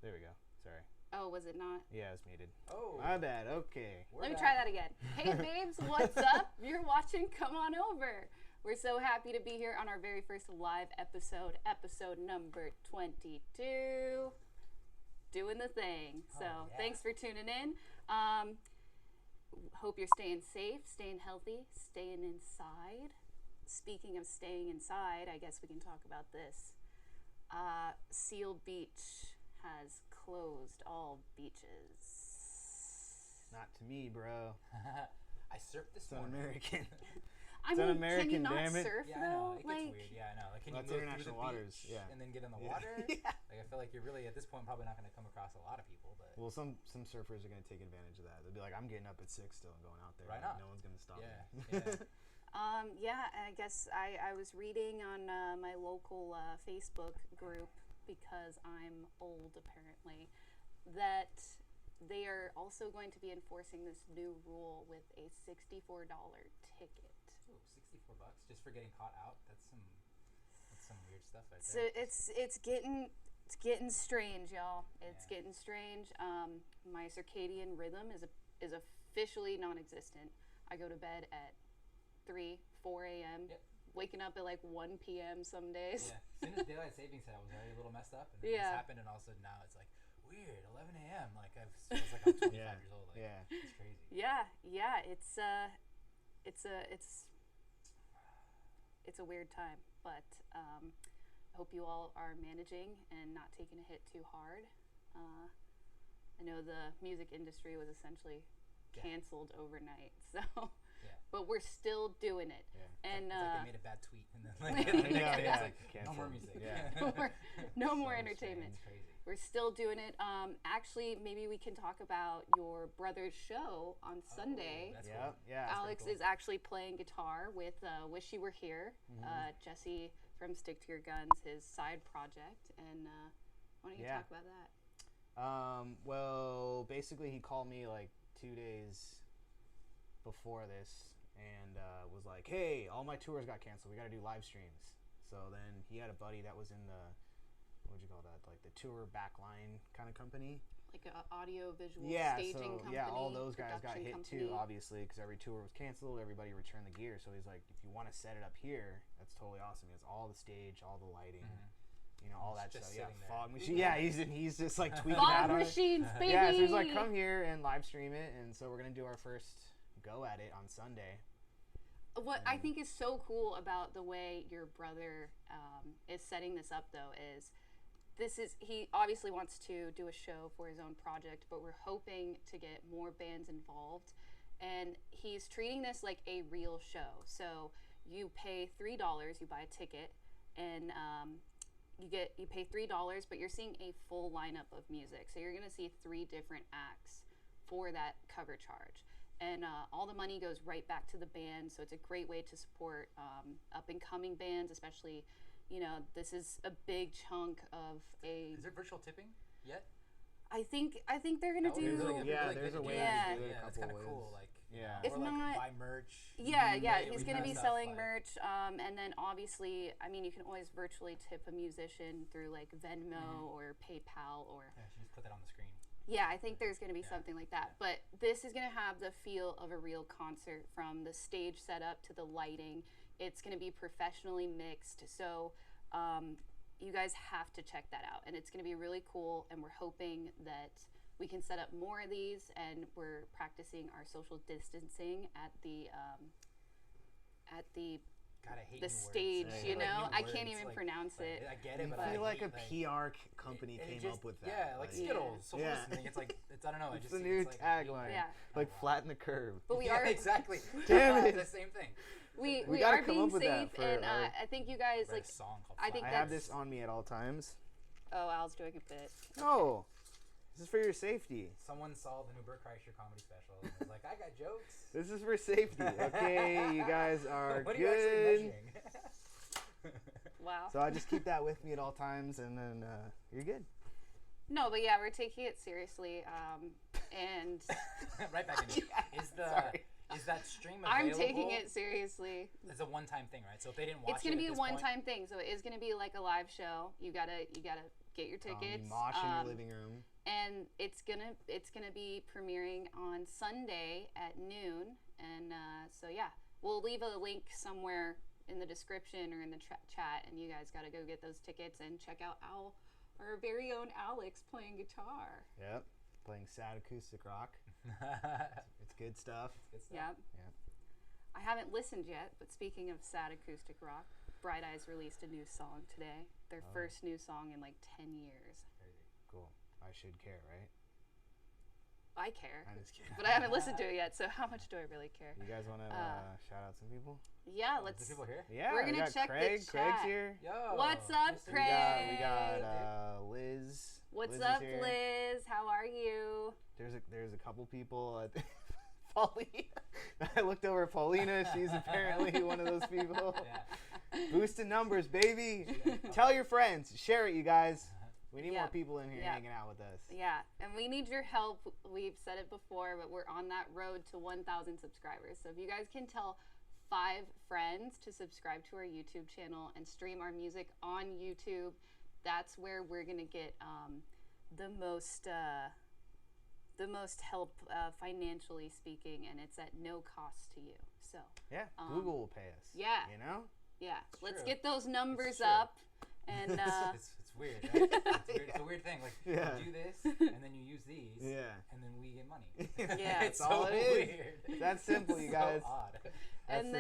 There we go. Sorry. Oh, was it not? Yeah, it's muted. Oh. My bad. Okay. Let me try that again. Hey, babes, what's up? You're watching Come On Over. We're so happy to be here on our very first live episode number 22. Doing the thing. So thanks for tuning in. Hope you're staying safe, staying healthy, staying inside. Speaking of staying inside, I guess we can talk about this. Seal Beach has closed all beaches. Not to me, bro. I surfed this It's morning. un-American. I It's mean, un-American, can you not damn it. surf Yeah, I though? know. It gets Like, weird. Yeah, I know. Like, can That's you move international through the waters, beach yeah. and then get in the Yeah. water? Yeah. Like, I feel like you're really, at this point, probably not going to come across a lot of people. But Well, some surfers are going to take advantage of that. They'll be like, I'm getting up at 6 still and going out there. Right Like, on. no one's going to stop yeah, me. yeah. yeah, I guess I was reading on my local Facebook group, because I'm old apparently, that they are also going to be enforcing this new rule with a $64 ticket. Ooh, $64 just for getting caught out. That's some weird stuff right So there. it's getting strange, y'all. It's Yeah. getting strange. My circadian rhythm is officially non-existent. I go to bed at 3, 4 a.m. Yep. Waking up at like 1 p.m. some days. Yeah, as soon as daylight savings hit, I was already a little messed up, and then this happened, and all of a sudden now it's like weird, 11 a.m. Like it feels like I'm 25 Yeah. years old. Like, Yeah. it's crazy. Yeah, it's a weird time, but I hope you all are managing and not taking a hit too hard. I know the music industry was essentially canceled overnight, so but we're still doing it. Yeah. And It's like they made a bad tweet, and then like, I the know, next day yeah. it's like, no more Canceled. music. Yeah. no more So entertainment. It's crazy. We're still doing it. Actually, maybe we can talk about your brother's show on Sunday. That's Yeah. cool. Yeah. that's Alex pretty is actually playing guitar with Wish You Were Here, Mm-hmm. Jesse from Stick to Your Guns, his side project. And why don't you talk about that? cool. Well, basically, he called me like 2 days before this and was like, "Hey, all my tours got canceled. We got to do live streams." So then he had a buddy that was in the, what would you call that? Like the tour backline kind of company. Like an audio visual Yeah, staging so company. yeah, all those guys got production hit company. too, obviously, because every tour was canceled. Everybody returned the gear. So he's like, if you want to set it up here, that's totally awesome. It's all the stage, all the lighting, you know, all that just stuff. Yeah, sitting there. fog machine. Yeah, he's just like tweaking Fog out on it. machines, baby! Yeah, so he's like, come here and live stream it, and so we're gonna do our first go at it on Sunday. What I think is so cool about the way your brother is setting this up, though, is he obviously wants to do a show for his own project, but we're hoping to get more bands involved, and he's treating this like a real show. So you pay $3, you buy a ticket, and you pay $3, but you're seeing a full lineup of music. So you're gonna see 3 different acts for that cover charge. And all the money goes right back to the band, so it's a great way to support up-and-coming bands, especially, you know, this is a big chunk of a... Is there virtual tipping yet? I think they're going to That would be do... really good. Yeah, Really there's good a to way do. to Yeah. do it. Yeah, A that's couple kind of cool. ways. Like, Yeah. If or like not- buy merch. Yeah, every he's kind going to of be stuff, selling like- merch, and then obviously, I mean, you can always virtually tip a musician through like Venmo or PayPal or... Yeah, you just put that on the screen. Yeah, I think there's going to be something like that. But this is going to have the feel of a real concert, from the stage setup to the lighting. It's going to be professionally mixed. So you guys have to check that out. And it's going to be really cool. And we're hoping that we can set up more of these. And we're practicing our social distancing at the God, I hate the new stage, words. you I like know? new I can't words, even like- pronounce like, it. I get it, I but feel I like hate, a PR company it came just- up with that. Yeah, like Skittles, social Yeah. distancing. It's like, I don't know. It's just, the new it's like, tagline. Yeah. Like flatten the curve. But we Yeah, are exactly. Damn it. It's the same thing. we gotta are come being up with that safe, for and our- I think you guys Write like. a song called I think I Flat. have that's- this on me at all times. Oh, Al's doing a bit. No, this is for your safety. Someone saw the new Burt Kreischer comedy special and was like, I got jokes. This is for safety. Okay, you guys are What are you good. actually measuring? Wow. So I just keep that with me at all times, and then you're good. No, but yeah, we're taking it seriously, and Right back in. Is that stream available? I'm taking it seriously. It's a one-time thing, right? So if they didn't watch It's gonna it be at a this point- one-time thing, so it is gonna be like a live show. You gotta Get your tickets. Mosh in your living room. And it's gonna be premiering on Sunday at noon. And so yeah, we'll leave a link somewhere in the description or in the chat, and you guys got to go get those tickets and check out our very own Alex playing guitar. Yep, playing sad acoustic rock. It's good stuff. It's good stuff. Yep. I haven't listened yet, but speaking of sad acoustic rock, Bright Eyes released a new song today. Their first new song in like 10 years. Crazy. Cool. I should care, right? I care. I'm just kidding. But I haven't listened to it yet, so how much do I really care? You guys want to shout out some people? Yeah, let's. Is the people here? Yeah, we're gonna check Craig. the chat. Craig's here. Yo. What's up, Craig? We got Liz. What's Liz up, is here. Liz? How are you? There's a couple people. Paulina. I looked over at Paulina. She's apparently one of those people. Yeah. Boosting numbers, baby. Tell your friends. Share it, you guys. We need more people in here hanging out with us. Yeah, and we need your help. We've said it before, but we're on that road to 1,000 subscribers. So if you guys can tell 5 friends to subscribe to our YouTube channel and stream our music on YouTube, that's where we're gonna get the most help financially speaking, and it's at no cost to you. So yeah, Google will pay us. Yeah, you know. Yeah, it's let's true. Get those numbers up. And it's weird, right? It's a weird thing. Like you do this, and then you use these, and then we get money. Yeah, it's all so it is. weird. That's simple, you guys. So odd. That's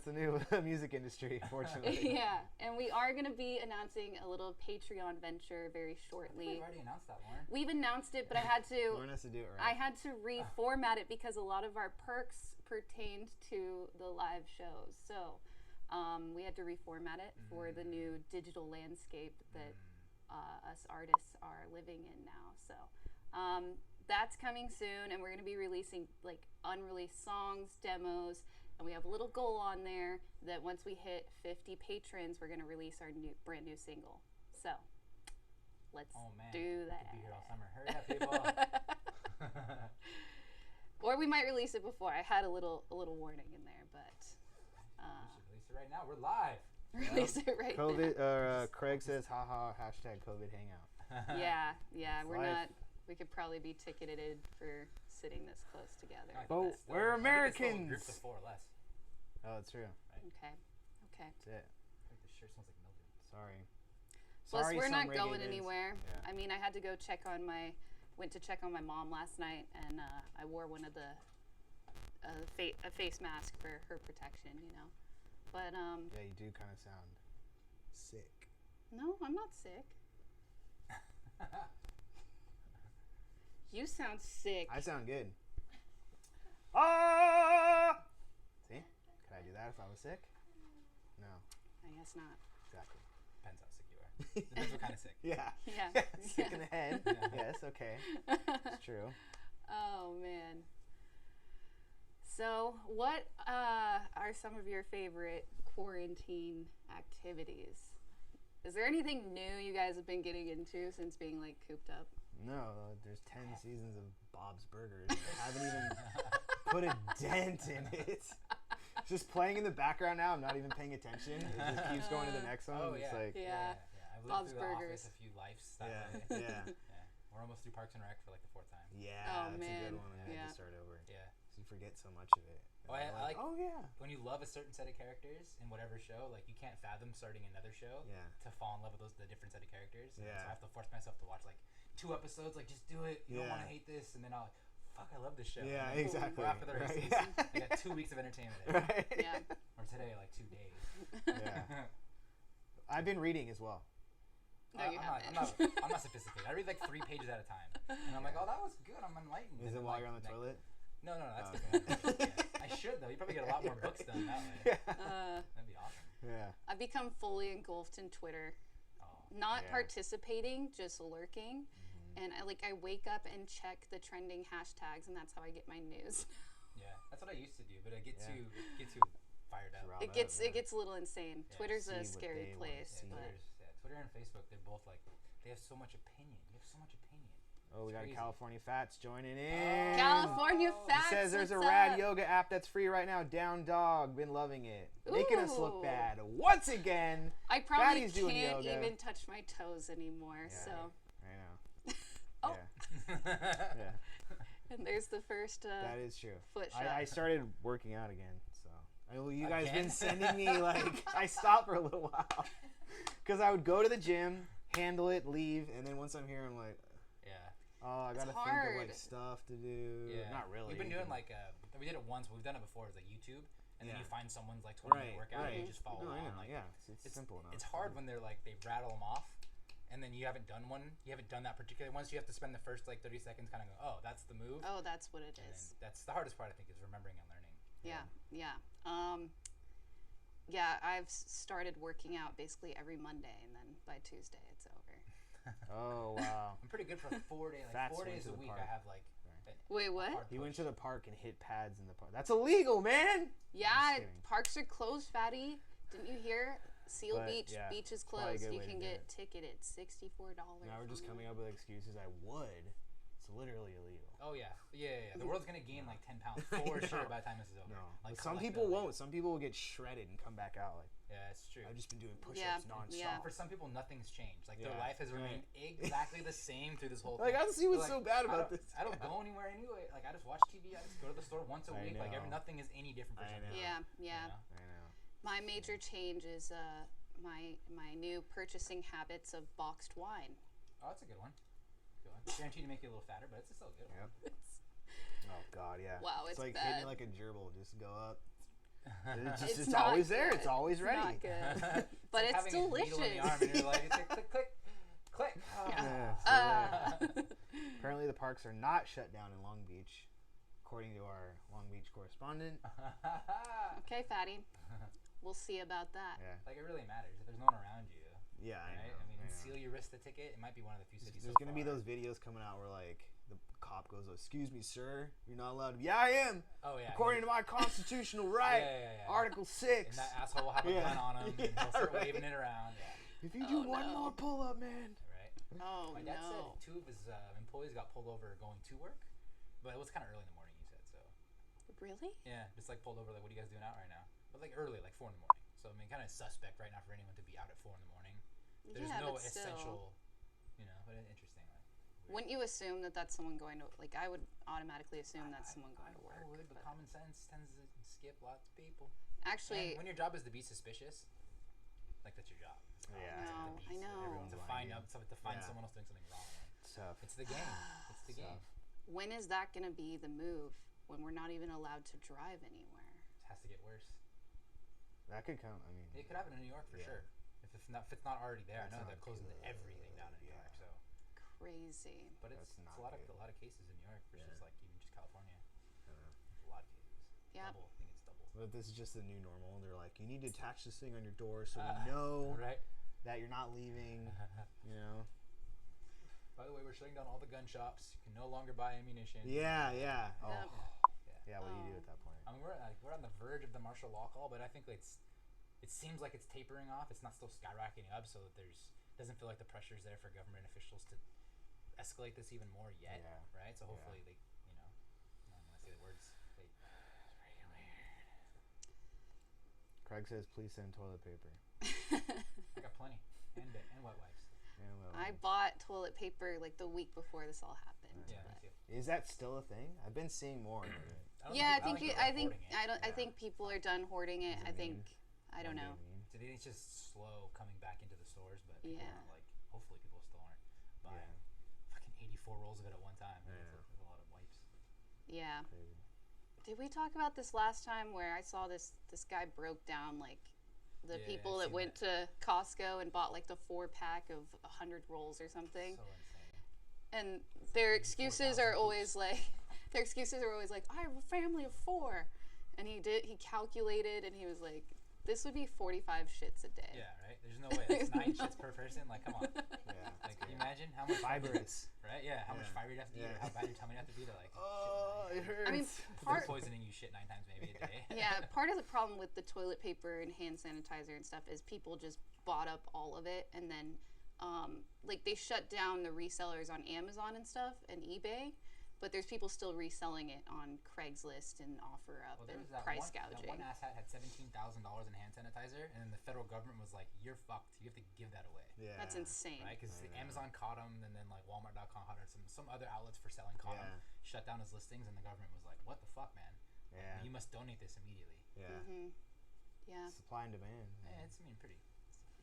the new music industry, fortunately. Yeah, and we are going to be announcing a little Patreon venture very shortly. We've already announced that, Lauren. We've announced it, but I had to. Lauren has to do it right. I had to reformat it because a lot of our perks pertained to the live shows. So we had to reformat it for the new digital landscape that us artists are living in now. So that's coming soon, and we're going to be releasing like unreleased songs, demos, and we have a little goal on there that once we hit 50 patrons, we're going to release our brand new single. So let's do that. Be here all summer. Hurry up, people. Or we might release it before. I had a little warning in there, but we should release it right now. We're live. Release it right COVID, now. Craig says, haha, hashtag COVID hangout. Yeah, we're life. not. We could probably be ticketed for sitting this close together. But we're Americans. Groups of 4 or less. Oh, that's true. Okay. That's it. I think this shirt smells like mildew. Sorry. Plus, we're not some going reggae anywhere. Yeah. I mean, I had to go went to check on my mom last night, and I wore one of the a face mask for her protection, you know. But yeah, you do kind of sound sick. No, I'm not sick. You sound sick. I sound good. Ah! See? Could I do that if I was sick? No. I guess not. Exactly. Depends how sick you are. Depends what kind of sick. Yeah. Yeah. Sick in the head. Yes, okay. It's true. Oh, man. So, what are some of your favorite quarantine activities? Is there anything new you guys have been getting into since being, like, cooped up? No, there's 10 seasons of Bob's Burgers. I haven't even put a dent in it. It's just playing in the background now. I'm not even paying attention. It just keeps going to the next one. Oh, It's yeah. like, Yeah. I've lived Bob's through Burgers. The Office, a few lives that yeah, way. yeah. We're almost through Parks and Rec for like the 4th time. Yeah, Oh, that's a man. good one. I had Yeah. to start over. Yeah. So you forget so much of it. Oh, I like oh, yeah. when you love a certain set of characters in whatever show, like you can't fathom starting another show Yeah. to fall in love with the different set of characters. And Yeah. so I have to force myself to watch like 2 episodes, like just do it. You don't want to Yeah. hate this, and then I'll like, fuck, I love this show. Yeah, And then, exactly. We're off to the Right, races. yeah. I got 2 weeks of entertainment there. Right? Yeah. Or today, like 2 days. Yeah. I've been reading as well. No, you haven't. I'm not sophisticated. I read like 3 pages at a time, and I'm like, oh, that was good. I'm enlightened. Is And it then, while like, you're on the toilet? No, that's Oh, good. okay. Yeah. I should though. You probably get a lot more books done that way. Yeah. That'd be awesome. Yeah. I've become fully engulfed in Twitter. Oh. Not Yeah. participating, just lurking. And I wake up and check the trending hashtags, and that's how I get my news. Yeah, that's what I used to do, but I get Yeah. too fired up. Riled It up, gets yeah. it gets a little insane. Yeah, Twitter's see a what scary they wanna place, see. but Twitter and Facebook, they're both like, they have so much opinion. You have so much opinion. Oh, we got crazy. California Fats joining in. California Fats. He says there's a what's rad up? yoga app that's free right now. Down Dog. Been loving it. Making us look Ooh. bad once again. I probably Fatty's doing can't yoga. even touch my toes anymore. Yeah, So. I know. Oh. Yeah. Yeah. And there's the first That is true. foot shot. I started working out again, so you guys Again? been sending me like I stopped for a little while because I would go to the gym, handle it, leave, and then once I'm here, I'm like, Yeah. oh, I It's gotta think hard. of like stuff to do. Yeah. Not really. We've been You doing can- like we did it once. But we've done it before. It's like YouTube, and then Yeah. you find someone's like 20-minute right, workout, right. and you just follow No, I along. know. Like, Yeah, it's simple enough. It's hard when they're like they rattle them off, and then you haven't done one. You haven't done that particular one. So you have to spend the first like 30 seconds kind of go, oh, that's the move. Oh, that's what it And is. then that's the hardest part, I think, is remembering and learning. Yeah, yeah. Yeah, I've started working out basically every Monday, and then by Tuesday it's over. Oh wow. I'm pretty good for 4 days. Like Fats 4 went days to a the week. park. I have like Wait, what? hard He went push. to the park and hit pads in the park. That's illegal, man. Yeah, kidding. parks are closed, fatty. Didn't you hear? Seal But, Beach, yeah, beach is probably a closed. good You way to can do get it. ticketed $64. Now we're just coming up with excuses. I would. It's literally illegal. Oh yeah. The world's gonna gain like 10 pounds for sure by the time this is over. No, Like but some people collectively. won't. Some people will get shredded and come back out like. Yeah, it's true. I've just been doing push-ups Yeah, nonstop. yeah. For some people, nothing's changed. Like their Yeah, life has remained exactly the same through this whole Like thing. I don't see what's They're so like, bad I about don't- this. I don't go anywhere anyway. Like I just watch TV. I just go to the store once a I week. Like know. nothing is any different for I some know. people. Yeah, you yeah. know? I know. My major change is my new purchasing habits of boxed wine. Oh, that's a good one. Good one. Guaranteed to make you a little fatter, but it's still a good one. Yep. Oh God, yeah. Wow, it's like bad. hitting it like a gerbil. Just go up. It's not always there. good. It's always ready. Not good. But like it's having a needle in delicious. the arm and you're like, it's like click, click, click. Oh. Yeah, so apparently the parks are not shut down in Long Beach, according to our Long Beach correspondent. Okay, fatty. We'll see about that. Yeah. Like it really matters if there's no one around you. Yeah, Right? I know. I mean, I know. until you risk the ticket, it might be one of the few cities. There's so gonna be far. those videos coming out where like the cop goes, "Excuse me, sir, you're not allowed to." Yeah, I am. Oh yeah. According to my constitutional right, Yeah. Article 6. And that asshole will have a Yeah. gun on him, and Yeah, he'll start right. waving it around. Yeah. If you do Oh, one no. more pull up, man. Right. Oh My dad no. said 2 of his employees got pulled over going to work, but it was kind of early in the morning. He said so. Really? Yeah, just like pulled over. Like, what are you guys doing out right now? But like early, like 4 in the morning. So I mean, kind of suspect right now for anyone to be out at 4 in the morning. There's Yeah, no but still. essential, but interesting. Like, weird. Wouldn't you assume that that's someone going to like? I would automatically assume that's someone going to work. I would, but common sense tends to skip lots of people. Actually, And when your job is to be suspicious, like that's your job. It's common Yeah. sense I to know, be I know. Everyone's To lying find to you. out, to find Yeah. someone else doing something wrong. It's tough. It's the game. It's the game. when is that going to be the move? When we're not even allowed to drive anywhere? It has to get worse. That could come. I mean, It could happen in New York for Yeah. sure. If it's not already there, I That's know not they're closing good. everything down in New York. So, Crazy. but That's it's not a lot good. of cases in New York versus Yeah. like even just California. I don't know. There's a lot of cases. Yeah. Double. I think it's double. But this is just the new normal. They're like, you need to attach this thing on your door so we Uh, know Right. that you're not leaving. You know. By the way, we're shutting down all the gun shops. You can no longer buy ammunition. Yeah. Yeah. Oh. Yep. Yeah. What do you do Oh. at that point? I mean, we're on the verge of the martial law call, but I think it seems like it's tapering off. It's not still skyrocketing up, so that doesn't feel like the pressure's there for government officials to escalate this even more yet, Yeah. right? So hopefully they, I don't want to say the words. They, Craig says, please send toilet paper. I got plenty and wet wipes. Yeah, well, I bought toilet paper like the week before this all happened. Yeah, but- me too. Is that still a thing? I've been seeing more of it. Yeah, I think they're I think reporting it. I don't. I Yeah. think people are done hoarding it. Is it I think mean? I don't know. So it's just slow coming back into the stores, but people Yeah. aren't, hopefully people still aren't buying fucking 84 rolls of it at one time. Yeah. That's a lot of wipes. Yeah. Crazy. Did we talk about this last time where I saw this guy broke down like the Yeah, people I've that seen went to Costco and bought like the 4-pack of 100 rolls or something, So insane. and their excuses 4,000 are always like I have a family of 4, and he calculated and he was like, this would be 45 shits a day. Yeah, right? There's no way. That's 9 shits per person. Like, come on. Yeah. Like, can you imagine how much Fibrous. Right? Yeah, how much Yeah. fiber you have to eat, or Yeah. how bad your tummy have to be to like. Oh, it hurts. I mean, Food part poisoning you shit 9 times maybe a day. yeah, part of the problem with the toilet paper and hand sanitizer and stuff is people just bought up all of it, and then like they shut down the resellers on Amazon and stuff and eBay, but there's people still reselling it on Craigslist and OfferUp and price gouging. That one asshat had $17,000 in hand sanitizer, and then the federal government was like, "You're fucked. You have to give that away." Yeah. That's insane. Right? Because Amazon caught him, and then like Walmart.com caught him. Some other outlets for selling caught him, shut down his listings, and the government was like, "What the fuck, man? Yeah. You must donate this immediately." Yeah. Mm-hmm. Yeah. Supply and demand. Yeah, it's pretty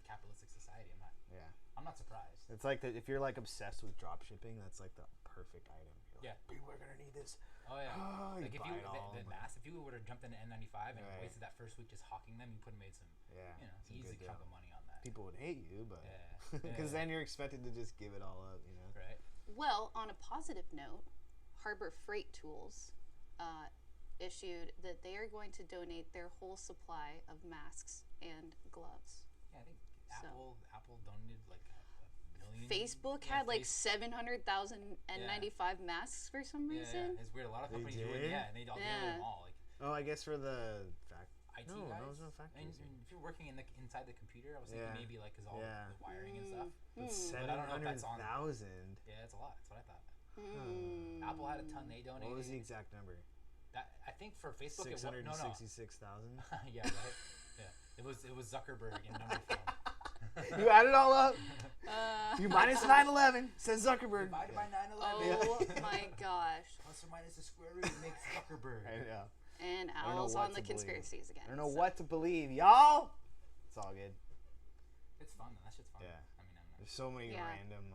capitalistic society. Yeah. I'm not surprised. It's like if you're like obsessed with drop shipping, that's like the perfect item. You're Yeah. like, people are gonna need this. Oh yeah. Like if buy you it all, the mask, if you would have jumped into N95 and Right. wasted that first week just hawking them, you could have made some some easy good chunk dough. of money on that. People would hate you, but Yeah. because then you're expected to just give it all up, you know. Right. Well, on a positive note, Harbor Freight Tools issued that they are going to donate their whole supply of masks and gloves. Yeah, I think Apple donated like a million. Facebook had like 700,000 N95 masks for some reason. Yeah, it's weird. A lot of companies do did? it. Yeah, and they all gave them all. Like Oh, I guess for the IT no, guys. there was no factories. And if you're working inside the computer, I was thinking maybe like because all the wiring and stuff. But But I don't know if that's on. 700,000. Yeah, that's a lot. That's what I thought. Apple had a ton. They donated. What was the exact number? That I think for Facebook 666,000. Yeah, right. Yeah, it was Zuckerberg in number form. You add it all up. You minus 911 says Zuckerberg. Divided by 911. Oh my gosh. Plus or minus the square root makes Zuckerberg. I know. And I don't know Al's what on the to believe. conspiracies again. I don't know what to believe, y'all. It's all good. It's fun. That shit's fun. Yeah. I mean, I'm not. There's so many random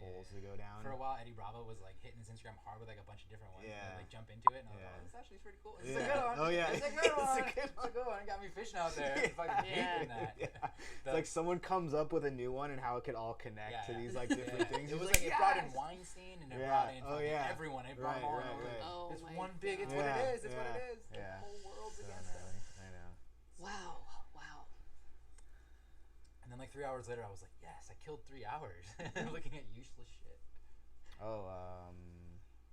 holes to go down. For a while, Eddie Bravo was like hitting his Instagram hard with like a bunch of different ones. Yeah. And I'd, like jump into it, and I was like, "Oh, this actually is pretty cool. It's a good one. Oh yeah. It's a good one. It's a good It's a good one. It got me fishing out there. Fucking hating that. It's like someone comes up with a new one and how it could all connect to these like different things. It was like it brought in Weinstein and it brought in everyone. It brought all in. Oh It's my one big. It's God. what it is. It's what it is. The Yeah. whole world's So against us. I know. Wow. And then like 3 hours later, I was like, yes, I killed 3 hours looking at useless shit. Oh,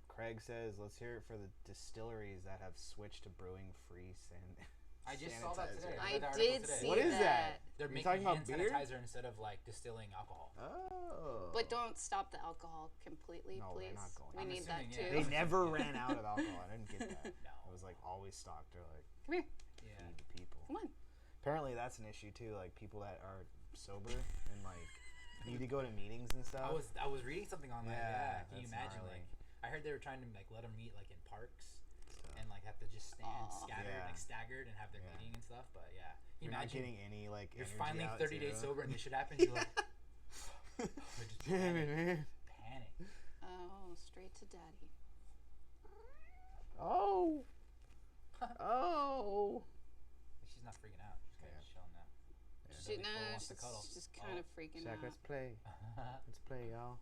Craig says, let's hear it for the distilleries that have switched to brewing free sand. I just saw that today. I read the article did today. see What is that? They're You making talking about hand beer? sanitizer instead of like distilling alcohol. Oh. But don't stop the alcohol completely, No, they're please. not going We I'm need that assuming, too. They never ran out of alcohol. I didn't get that. No. It was like always stocked. They're like, Come here. Yeah. feed the people. Come on. Apparently that's an issue too. Like people that are sober and like need to go to meetings and stuff. I was reading something on that. Yeah. Can you that's imagine? gnarly. Like, I heard they were trying to like let them meet like in parks and like have to just stand scattered, like staggered, and have their meeting and stuff. But yeah, You're not imagine getting any like. you're energy finally out, 30 too. days sober and this shit happens. You're like, just Damn it, man. panic. Oh, straight to daddy. Oh. Oh. She's not freaking out. She's kind of chilling now. She, Really no, full wants to she's cuddle. just kind of freaking Shaq, out. let's play. Let's play, y'all.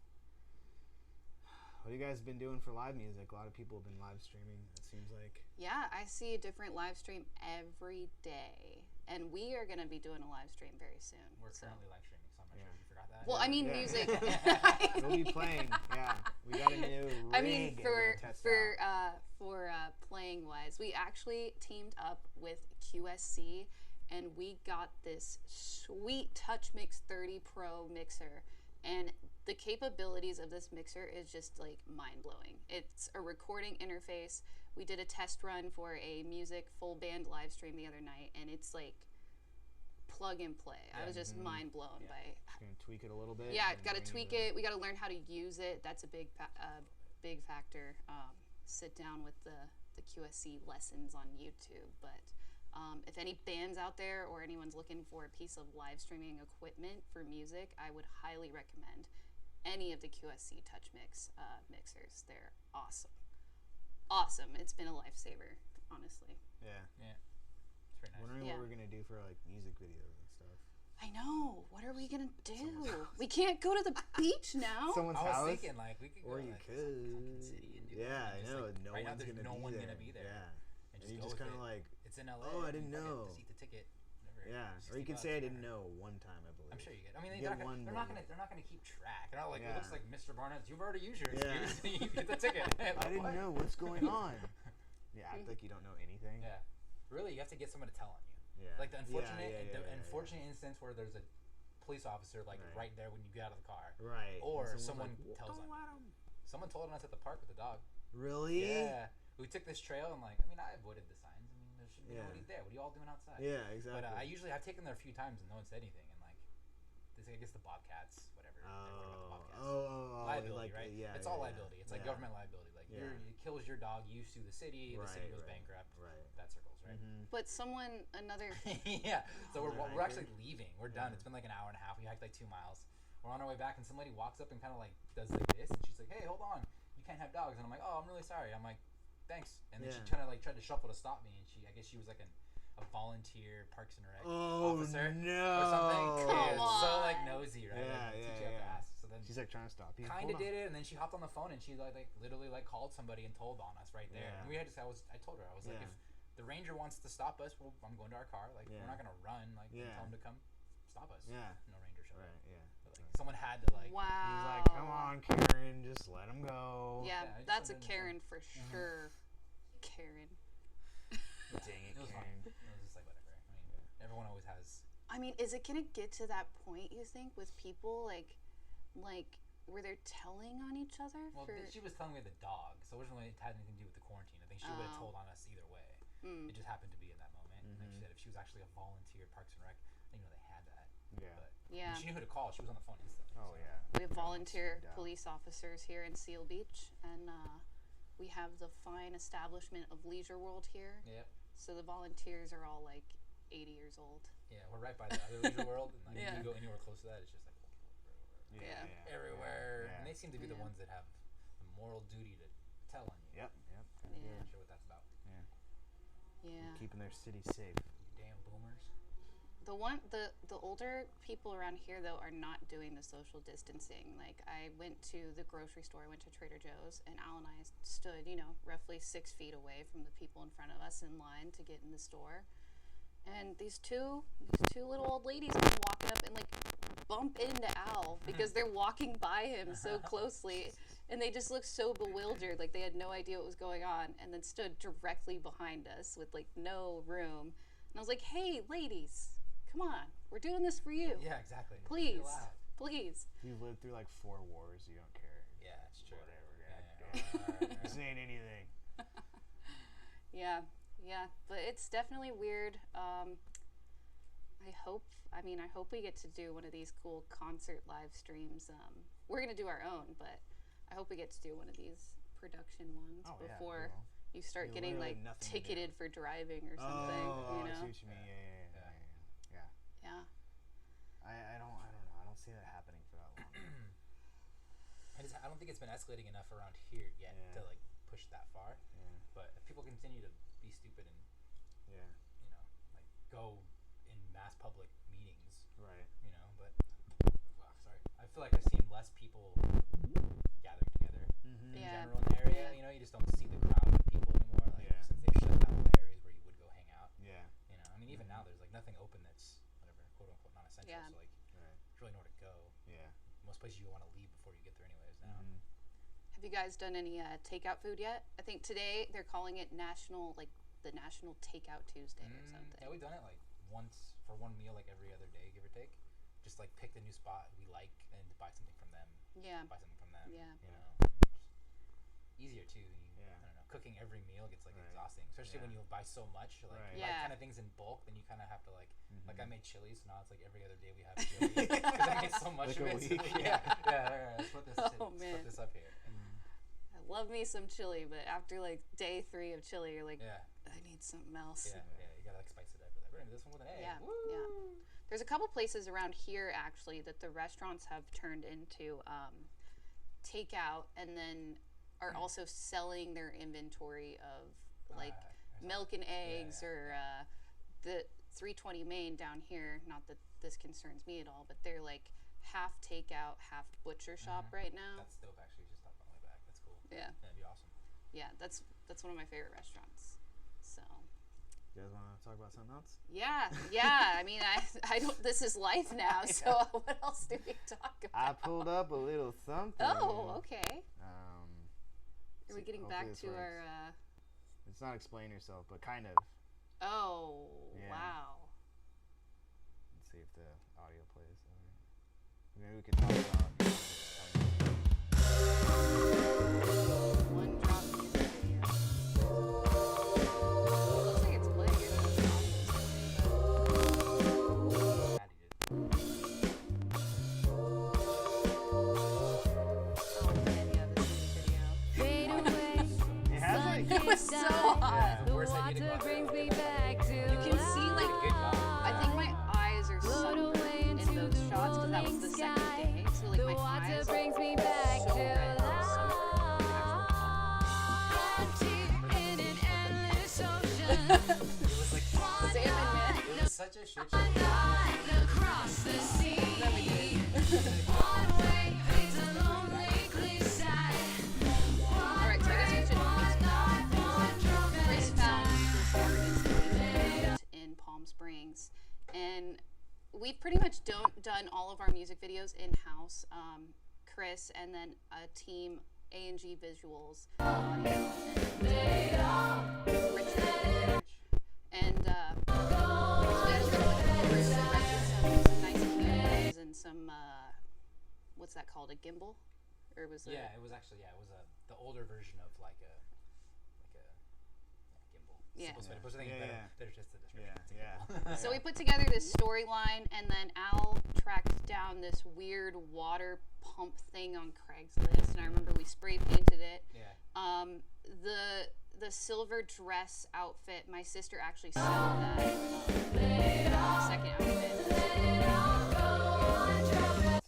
What have you guys been doing for live music? A lot of people have been live streaming, it seems like. Yeah, I see a different live stream every day. And we are going to be doing a live stream very soon. We're currently live streaming, so I'm not sure if you forgot that. Well, I mean, Yeah. music. We'll be playing. Yeah, we got a new rig. I mean, and we're gonna test out. for playing wise, we actually teamed up with QSC, and we got this sweet Touch Mix 30 Pro mixer, and the capabilities of this mixer is just like mind blowing. It's a recording interface. We did a test run for a music full band live stream the other night, and it's like plug and play. I was just mind blown by. Just gonna tweak it a little bit. Yeah, and got to bring tweak it. We got to learn how to use it. That's a big factor. Sit down with the QSC lessons on YouTube. But if any bands out there or anyone's looking for a piece of live streaming equipment for music, I would highly recommend any of the QSC Touch Mix mixers. They're awesome. Awesome. It's been a lifesaver, honestly. Yeah. Yeah. It's very nice. Wondering Yeah. what we're gonna do for like music videos and stuff. I know. What are we gonna do? We can't go to the beach now. Someone's I was house. thinking like we could go Or you like could. fucking city and do Yeah, I it. Just, know. like, No right now one's there's gonna no be one there. gonna be there. Yeah. And And you go just with kind of it. like, It's in LA. oh, I didn't and fucking know. Just eat the ticket. Whatever. yeah. Or 60 you could bucks, say I whatever. didn't know one time, I believe. I'm sure you get. I mean, Get they're one not movie. gonna keep track. They're not like Yeah. it looks like Mr. Barnett. You've already used your Yeah. excuse. You get the ticket. I didn't know what's going on. You act like you don't know anything. Yeah. Really, you have to get someone to tell on you. Yeah. Like the unfortunate, yeah. unfortunate instance where there's a police officer like right there when you get out of the car. Right. Or And someone like, tells don't on let you. 'em. Someone told on us at the park with the dog. Really? Yeah. We took this trail and like, I mean, I avoided the signs. I mean, there should be nobody there. What are you all doing outside? Yeah, exactly. But I've taken there a few times and no one said anything. And like, this, I guess the Bobcats, whatever. They're worried about the Bobcats. Liability, right? Yeah, it's all liability. It's like government liability. Like, it kills your dog, you sue the city goes bankrupt. Right. That circles, right? Mm-hmm. But another. Yeah. So we're actually leaving. We're done. It's been like an hour and a half. We hiked like 2 miles. We're on our way back, and somebody walks up and kind of like does like this, and she's like, "Hey, hold on, you can't have dogs." And I'm like, "Oh, I'm really sorry." I'm like, "Thanks." And then she kind of like tried to shuffle to stop me, and I guess she was like a volunteer Parks and Rec officer or something. Come on. So like nosy, right? Yeah, like, teach you how to ask. So then she's like trying to stop you. Kind of did it, and then she hopped on the phone and she like literally like called somebody and told on us right there. Yeah. And we had to. I told her, I was like, if the ranger wants to stop us, well, I'm going to our car. Like we're not gonna run. Like tell him to come stop us. Yeah. No ranger showed up. Right. Yeah. But, like someone had to like. Wow. He's like, come on, Karen, just let him go. Yeah, Yeah, that's a something- Karen for sure. Karen. Dang it, It was Karen. fine. It was just like whatever. I mean, everyone always has. I mean, is it gonna get to that point? You think with people like where they're telling on each other? Well, she was telling me the dog, so it wasn't really had anything to do with the quarantine. I think she would have told on us either way. It just happened to be in that moment. And then she said if she was actually a volunteer Parks and Rec, they had that. Yeah. But Yeah. she knew who to call. She was on the phone instantly. Oh so. yeah. We have volunteer Yeah. police officers here in Seal Beach, and we have the fine establishment of Leisure World here. Yep. So the volunteers are all like 80 years old. Yeah, we're right by the other Leisure World, and like if Yeah. you go anywhere close to that, it's just like old people everywhere. Yeah. And they seem to be the Yeah. ones that have the moral duty to tell on you. Yep. Yeah. I'm not sure what that's about. Yeah. Keeping their city safe. You damn boomers. The older people around here though are not doing the social distancing. Like I went to the grocery store, I went to Trader Joe's, and Al and I stood, roughly 6 feet away from the people in front of us in line to get in the store. And these two little old ladies come walking up and like bump into Al because they're walking by him so closely, and they just looked so bewildered, like they had no idea what was going on, and then stood directly behind us with like no room. And I was like, "Hey, ladies, come on, we're doing this for you. Yeah, exactly. Please, Chill out. please." You've lived through like 4 wars. You don't care. Yeah, it's true. Whatever. Yeah. This ain't anything. Yeah, but it's definitely weird. I hope we get to do one of these cool concert live streams. We're gonna do our own, but I hope we get to do one of these production ones before you start getting like ticketed for driving or something. Oh, I see what you mean. Yeah. I don't know. I don't see that happening for that long. I don't think it's been escalating enough around here yet to like push that far. Yeah. But if people continue to be stupid and like go in mass public meetings, Right. but sorry, I feel like I've seen less people gathering together in general in the area. You just don't see the crowd of people anymore. Like since they've shut down all the areas where you would go hang out. Yeah. I mean, even now there's like nothing open that's whatever quote unquote non-essential. Yeah. So like, there's really nowhere to go. Yeah. Most places you want to leave before you get there anyways now. Have you guys done any takeout food yet? I think today they're calling it the National Takeout Tuesday or something. Yeah, we've done it like once for one meal, like every other day, give or take. Just like pick the new spot we like and buy something from them. Yeah. Buy something from them. Yeah. Easier too. I don't know. Cooking every meal gets like exhausting, especially when you buy so much. Like you buy kind of things in bulk, then you kind of have to like I made chili, so now it's like every other day we have chili because I made so much Like of a it. week. Let's put this up here. I love me some chili, but after like day 3 of chili, you're like, Yeah. I need something else. Yeah, you gotta like spice it up. We're gonna do this one with an egg. Yeah, Woo! yeah. There's a couple places around here actually that the restaurants have turned into takeout, and then are also selling their inventory of like milk and eggs or the 320 Main down here. Not that this concerns me at all, but they're like half takeout, half butcher shop right now. That's dope. Actually, just stopped on my way back. That's cool. Yeah. That'd be awesome. Yeah, that's one of my favorite restaurants. So. You guys want to talk about something else? Yeah. I mean, I don't. This is life now. So what else do we talk I about? pulled up a little something. Oh, okay. Are we see, getting hopefully back this to works. our? It's not explain yourself, but kind of. Oh, Yeah. wow. Let's see if the audio plays. Maybe we could talk about. One drop music video. Looks like it's playing it. Oh man, yeah, this music video. It has like. It was so hot. The worst idea to go out there. You can see like I think my eyes are sunburned in those shots because that was the second day. So like my eyes are so red. It was like Salmon, man. it was such a shit show. Then we did. Alright, so I guess we should Chris found this artist in Palm Springs, and we've pretty much done all of our music videos in-house. Chris and then a team A&G Visuals, audio, and Richard. And so we had a little some nice cameras and some what's that called, a gimbal, or was it? Yeah, it was actually the older version of like a gimbal. Yeah. There's just a description. Yeah. So we put together this storyline, and then Al tracked down this weird water pump thing on Craigslist, and I remember we spray painted it. Yeah. The silver dress outfit, my sister actually sewed that second outfit.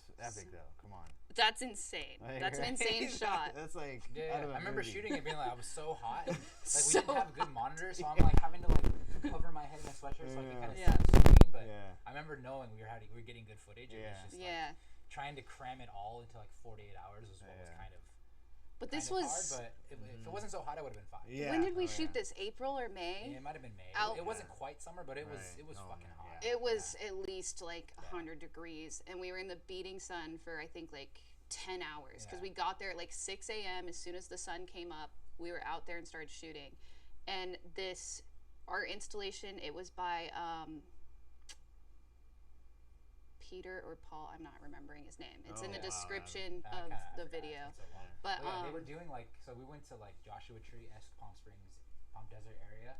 It's epic though. Come on. That's insane. That's an insane shot. That's like. Yeah, out of a I remember movie. shooting it being like I was so hot. And, like we So didn't have good monitors, so I'm like having to like cover my head in a sweatshirt so I can kind of see Yeah. the screen. But Yeah. I remember knowing we were getting good footage. It was just like Yeah. trying to cram it all into like 48 hours was what was kind of. But this kind of was. hard, but if it wasn't so hot, I would have been fine. Yeah. When did we Oh, shoot yeah. this? April or May? Yeah, it might have been May. Out- It wasn't quite summer, but it was Right. Oh, fucking man, hot. yeah. It was at least like 100 degrees, and we were in the beating sun for I think like 10 hours because Yeah. we got there at like 6 a.m. As soon as the sun came up, we were out there and started shooting. And this art installation, it was by Peter or Paul, I'm not remembering his name. It's in the description I of forgot, the it's video. been so long. But yeah, they were doing like, so we went to like Joshua Tree-esque Palm Springs, Palm Desert area.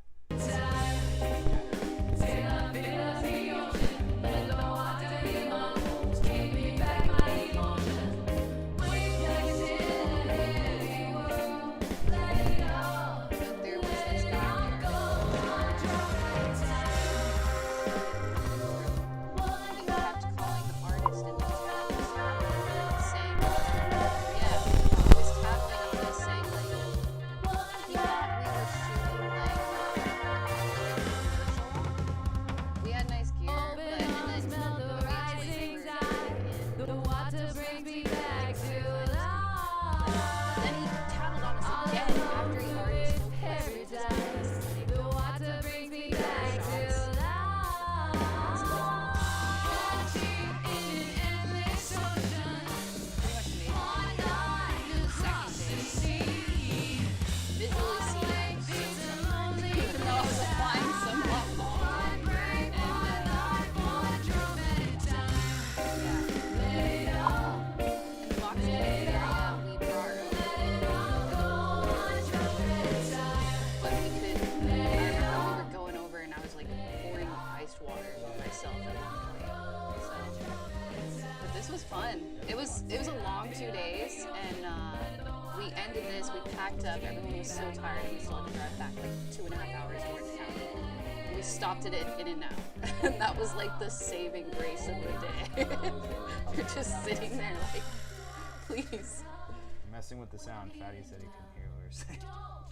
there was this guy there. We kept calling the artist in the chat saying, yeah, he was tapping on us saying like, he thought we were shooting like a commercial. We had nice gear, but and then when we explained we were in The water brings me back to life. then he tattled on us again after he already spoke to us. Every time the water brings me back to life. Watching in an endless ocean, Pretty much made the second day visually seeing even though I was applying sunblock all break my life for a dramatic time. in the box area we brought our own, but we could. I remember we were going over and I was like pouring iced water on myself at one point. So, but this was fun. It was a long 2 days, and we ended this. We packed up. Everyone was so tired, and we still had to drive back like 2.5 hours to Orange County. And we stopped at In-N-Out, and that was like the saving grace of the day. We're just sitting there like, please. Messing with the sound. Fatty said he couldn't hear what we were saying.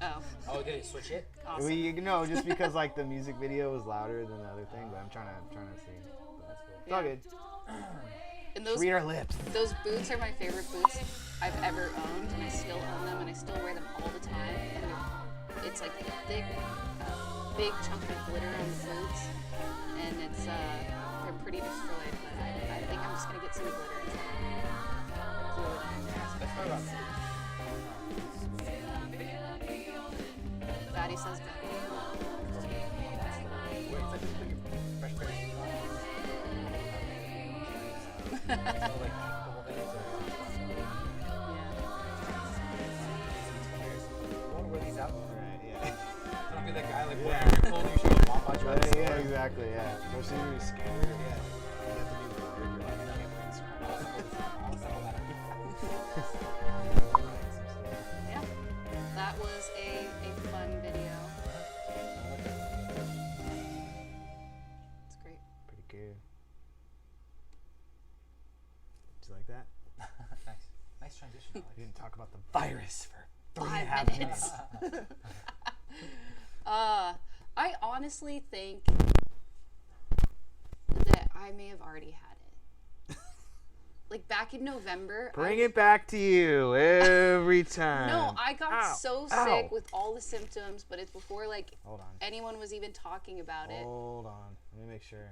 Oh, Oh, did it switch it? awesome. No, just because like the music video was louder than the other thing, but I'm trying to see. That's cool. It's all Yeah. good. And Just read our lips. those boots are my favorite boots I've ever owned, and I still own them, and I still wear them all the time. And it's like a thick, big chunk of glitter on the boots, and it's they're pretty destroyed. But I think I'm just gonna get some glitter and glue it on. That's what about that. Fatty says Fatty. Wait, it's like just put your fresh pair of shoes on. So, like, keep the whole thing. So, I wonder where these out. Right, yeah. Don't be that guy like, Yeah. where you're cold, you should walk by you at the Yeah, store. exactly, yeah. Especially when you're scared. Yeah. You have to be prepared. You're like, I can't play this right I'll settle that. Yeah. That was a fun video. It's great. Pretty good. Did you like that? Nice. Nice transition, Alex. We didn't talk about the virus for 5 3.5 minutes. minutes. I honestly think that I may have already had it. Like back in November. Bring it back to you every time. No, I got Ow. so Ow. sick with all the symptoms, but it's before like Hold on. anyone was even talking about it. Hold on. Let me make sure.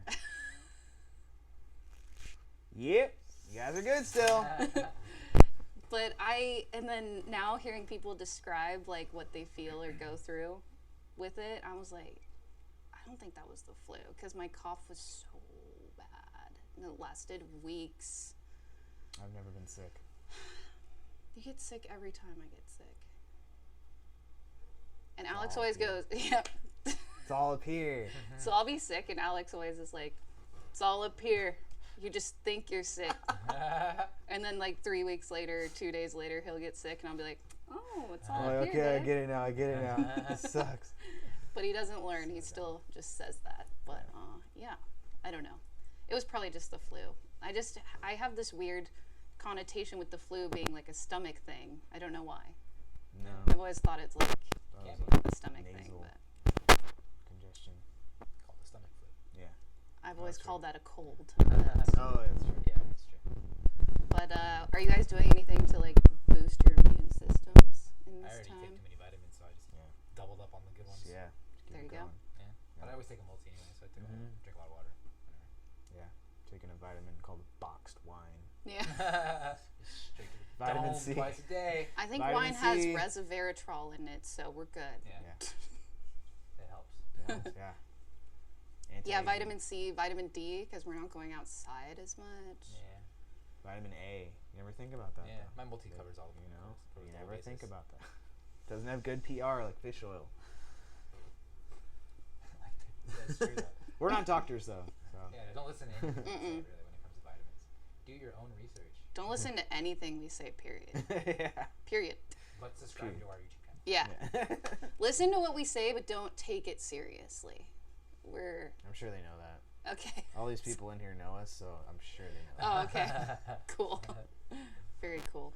Yep. You guys are good still. But and then now hearing people describe like what they feel or go through with it, I was like, I don't think that was the flu because my cough was so bad and it lasted weeks. I've never been sick. You get sick every time I get sick. And It's Alex all always here. goes, yeah. It's all up here. So I'll be sick and Alex always is like, it's all up here. You just think you're sick. And then like 3 weeks later, 2 days later, he'll get sick and I'll be like, oh, it's all I'm up like, here, okay, I babe." get it now. I get it now. It sucks. But he doesn't learn. He still just says that. But yeah, I don't know. It was probably just the flu. I have this weird connotation with the flu being like a stomach thing. I don't know why. No. I've always thought it's like That Can't was be. a stomach thing, nasal but congestion. Called the stomach flu. Yeah. I've always That's true. called that a cold. Oh, that's true. Yeah, that's true. But are you guys doing anything to like boost your immune systems in I this already take time? too many vitamins, so I just Yeah. doubled up on the good ones. Yeah. Just keep There it you go. going. Yeah. But I always take a multi anyway, so I drink a lot of water. Yeah. Taking a vitamin called boxed wine. Yeah. Straight to the Vitamin dome C. twice a day. I think Vitamin wine has C. resveratrol in it, so we're good. Yeah, Yeah. it helps. Yeah. Yeah, Anti-aging. vitamin C, vitamin D, because we're not going outside as much. Yeah. Vitamin A. You never think about that. Yeah, though. my multi covers all of You them. know, covers you the whole never think basis. about that. Doesn't have good PR like fish oil. That's true though. We're not doctors though. So. Yeah, don't listen to anything we say, really when it comes to vitamins. Do your own research. Don't listen to anything we say, period. Yeah. Period. But subscribe to our YouTube channel. Yeah. Yeah. Listen to what we say, but don't take it seriously. I'm sure they know that. Okay. All these people in here know us, so I'm sure they know. Oh, okay. Cool. Very cool.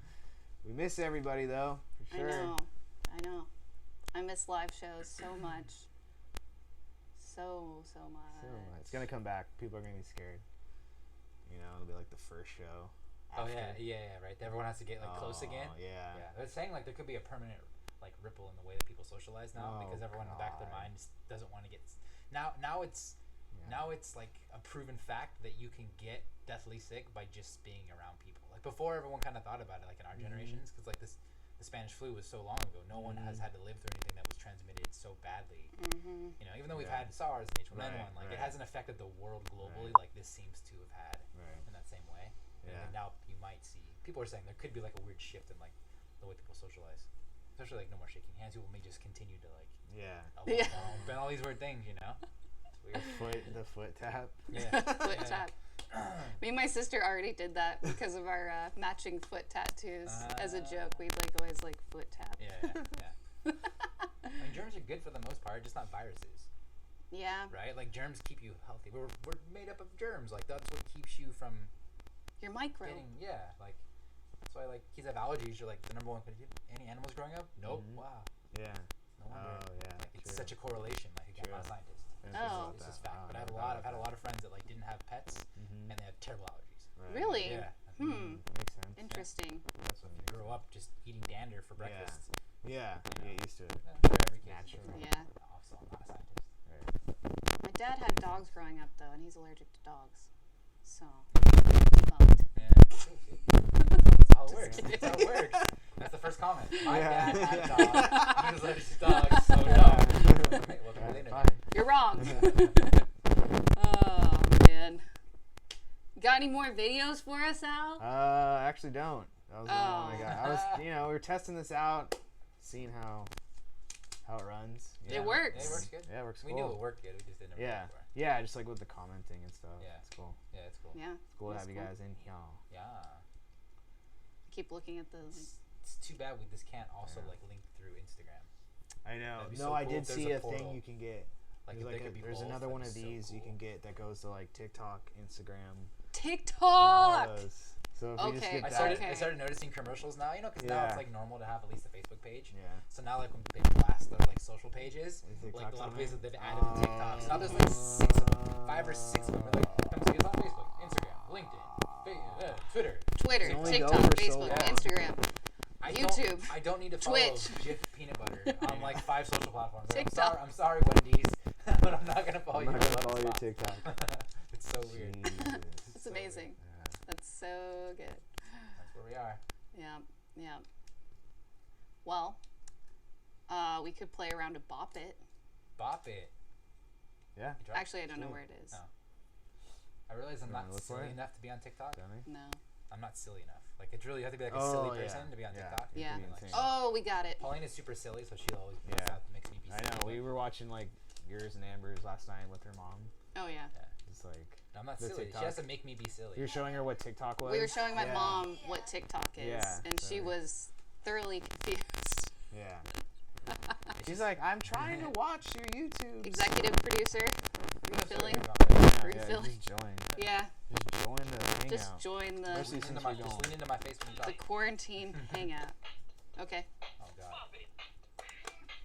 We miss everybody though, for sure. I know. I miss live shows so much. So much. So, it's gonna come back. People are gonna be scared. You know, it'll be like the first show. Oh after. yeah, right. Everyone has to get like close again. Yeah. Yeah, they're saying like there could be a permanent like ripple in the way that people socialize now Oh, because everyone in the back of their God. mind just doesn't want to get. Now it's like a proven fact that you can get deathly sick by just being around people. Like before, everyone kind of thought about it like in our generations because like the Spanish flu was so long ago. No one has had to live through anything that was transmitted so badly. Mm-hmm. You know, even though we've Yeah. had SARS and H1N1, Right, like it right. hasn't affected the world globally Right. like this seems to have had Right. in that same way. And Yeah. like now you might see people are saying there could be like a weird shift in like the way people socialize, especially like no more shaking hands. People may just continue to like Yeah. Yeah. ban all these weird things, you know. It's weird. The foot tap. Yeah. Foot Yeah. tap. Me and my sister already did that because of our matching foot tattoos. As a joke, we'd like always like foot tap. Yeah. I mean, germs are good for the most part, just not viruses, Yeah. right? Like germs keep you healthy. We're made up of germs. Like that's what keeps you from Your micro. getting like. That's why like kids have allergies. You're like the number one. Any animals growing up? Nope. Mhm. Wow. Yeah. No wonder. Oh yeah. Like, it's true. such a correlation. Like again, I'm not a True. scientist. I didn't think Oh. about This that. is fact. Wow, But I I've never had thought a about lot of friends that like didn't have pets that. Mhm. and they have terrible allergies. Right. Really? Yeah. Makes sense. Interesting. That's what Grow up just eating dander for breakfast. Yeah. You You know. get used to it. I'm sure every kid. Naturally. Yeah. Also, I'm not a scientist. Right. My dad had dogs growing up though, and he's allergic to dogs. So bumped. Yeah. That's how it works. That's how it works. That's the first comment. My Yeah. dad had Yeah. dogs. He was allergic to dogs. So no. Hey, welcome to the internet. You're wrong. Oh man. Got any more videos for us, Al? I actually don't. That was the only one I got. I was, we were testing this out, seeing how it runs. It works. Yeah, it works good. Yeah, it works We cool. knew it worked good. We just didn't know Yeah. it before. Yeah, just like with the commenting and stuff. Yeah. It's cool. Yeah, it's cool. Yeah. It's cool to That's have you cool. guys in here. Yeah. Keep looking at the. It's too bad we just can't also like link through Instagram. I know. That'd be No, so I cool did if there's see a a thing portal. you can get. Like There's, if they could be there's both, another one of that'd be so these you cool. can get that goes to like TikTok, Instagram, and all TikTok! those. So if you just Okay, get I that, started noticing commercials now, because now Yeah. it's like normal to have at least a Facebook page. yeah. So now like when they blast their like social pages, Is like a TikTok's lot on of places there? they've added the TikToks. Now there's like 6 of them, 5 or 6 of them. They're like, come see us on Facebook, Instagram, LinkedIn, Twitter. Twitter, It only TikTok, goes for so Facebook, long. Instagram. YouTube. I don't need to follow Twitch. Jif Peanut Butter on like 5 social platforms. Like, TikTok. I'm sorry, Wendy's, but I'm not gonna follow I'm you. not I gonna love follow your Spock. TikTok. It's so weird. Jesus. It's so amazing. Yeah. That's so good. That's where we are. Yeah. Well, we could play around to Bop It. Bop it. Yeah. You drop- Actually, I don't know where it is. Oh. I realize I'm You not wanna look for silly it? enough to be on TikTok. Johnny? No. I'm not silly enough. Like it's really you have to be like a Oh, silly yeah. person to be on Yeah. TikTok. You Yeah. could be Like, insane. Oh, we got it. Pauline is super silly, so she'll always makes me be I silly. know. We were watching like yours and Amber's last night with her mom. Oh, yeah. It's like I'm not the silly. TikTok. She has to make me be silly. you're showing her what TikTok was. We were showing my Yeah. mom what TikTok is, Yeah, and she sorry. was thoroughly confused. Yeah. She's like, I'm trying to watch your YouTube. Executive producer, refilling. Yeah, refilling. just join. Yeah, Just join the hangout. just join the Especially since we're Just going. lean into my face when you the talk. quarantine hangout. Okay, Oh god.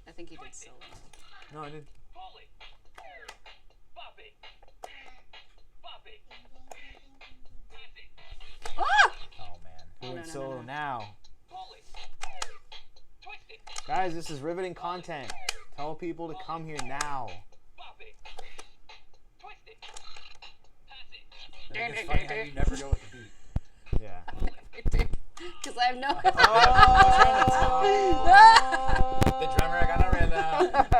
I think you did solo. No, I did. Ah! Oh man. Who no, went no, solo no. now? Guys, this is riveting content. Tell people to come here now. I think it's funny how you never go with the beat. Yeah. Because I have no. The drummer I got on rhythm.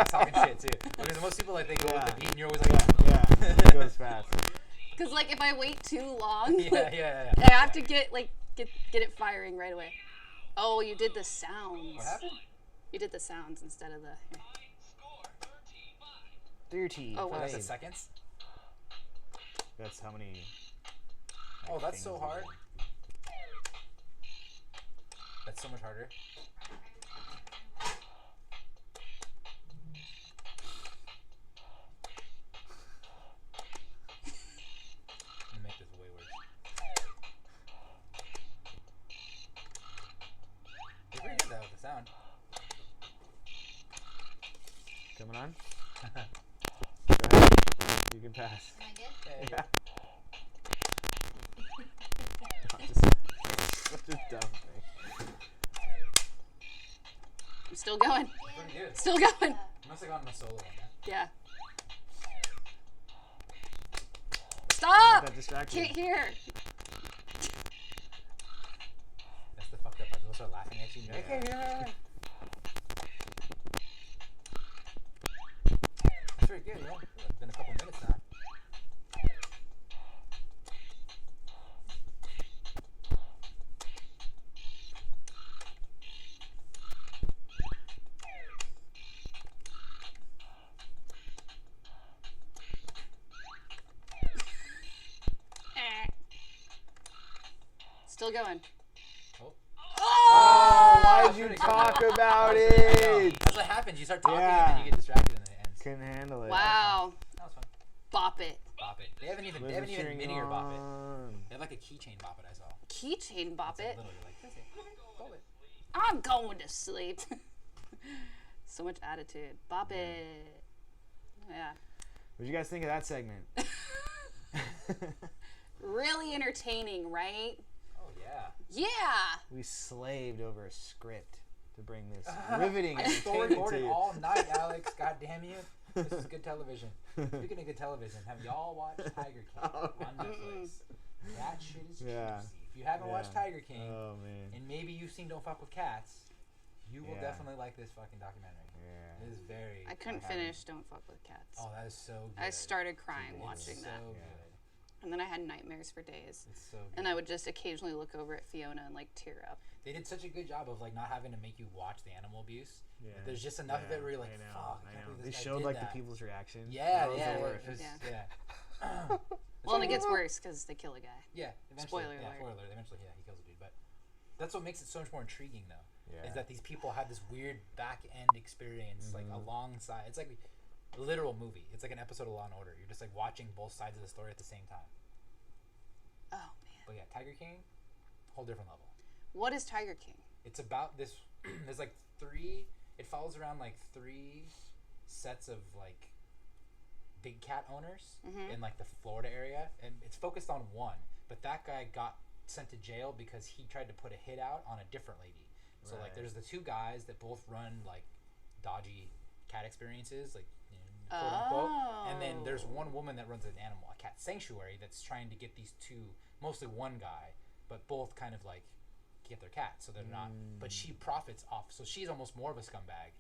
He's talking shit too. Because most people like they go with the beat and you're always like Yeah. It goes fast. Because like if I wait too long, yeah. I have to get it firing right away. Oh, you did the sounds. What happened? You did the sounds instead of the. 30. Oh, what? That's in seconds? That's how many. Oh, that's so things hard. we That's so much harder. I'm gonna make this way worse. You're pretty good though with the sound. Coming on? Go ahead. You can pass. Am I good? Yeah, Yeah. Such a dumb thing. I'm still going. pretty good. Still going. You must have gotten a solo one, Yeah. yeah? Stop! That distracted. Can't hear. That's the fucked up part. They'll start laughing at you and you're like, Yeah. hey, yeah. That's pretty good, yeah. It's been a couple minutes now. Still going. Oh. Oh, why'd That's you pretty talk good. about I know. it? That's what happens. You start talking Yeah. and then you get distracted and then it ends. Couldn't handle it. Wow. That was fun. Bop it. Bop it. They haven't even Liz is cheering mini or bop it. on. They have like a keychain bop it I saw. Keychain bop It's it. like literally like this. Bop it. I'm going to sleep. So much attitude. Bop it. Yeah. What'd you guys think of that segment? Really entertaining, right? Oh yeah. Yeah. We slaved over a script to bring this riveting I entertainment to storyboarded you. all night, Alex. God damn you. This is good television. Speaking of good television, have y'all watched Tiger King Oh, on Netflix? That shit is Yeah. juicy. If you haven't watched Yeah. Tiger King, Oh man. and maybe you've seen Don't Fuck with Cats, you will Yeah. definitely like this fucking documentary. Yeah. It is very. I couldn't haven't. finish Don't Fuck with Cats. Oh, that is so good. I started crying It's watching so that. good. And then I had nightmares for days. It's so good. And I would just occasionally look over at Fiona and like tear up. They did such a good job of like not having to make you watch the animal abuse. Yeah. There's just enough of it where you're like, fuck, I can't believe They this guy showed did like that. the people's reaction. Yeah, That was yeah, the worst. it was, Yeah. yeah. Well, and it gets worse because they kill a guy. Yeah, eventually. Spoiler Yeah, alert. spoiler alert. Eventually, yeah, he kills a dude. But that's what makes it so much more intriguing, though. Yeah. Is that these people had this weird back end experience, like alongside. It's like a literal movie. It's like an episode of Law and Order. You're just like watching both sides of the story at the same time. Oh, man. But yeah, Tiger King, whole different level. What is Tiger King? It's about this. There's like three. It follows around like three sets of like big cat owners in like the Florida area, and it's focused on one. But that guy got sent to jail because he tried to put a hit out on a different lady. So like, there's the two guys that both run like dodgy cat experiences, like quote unquote. And then there's one woman that runs a cat sanctuary that's trying to get these two, mostly one guy, but both kind of like get their cat, so they're not. But she profits off, so she's almost more of a scumbag.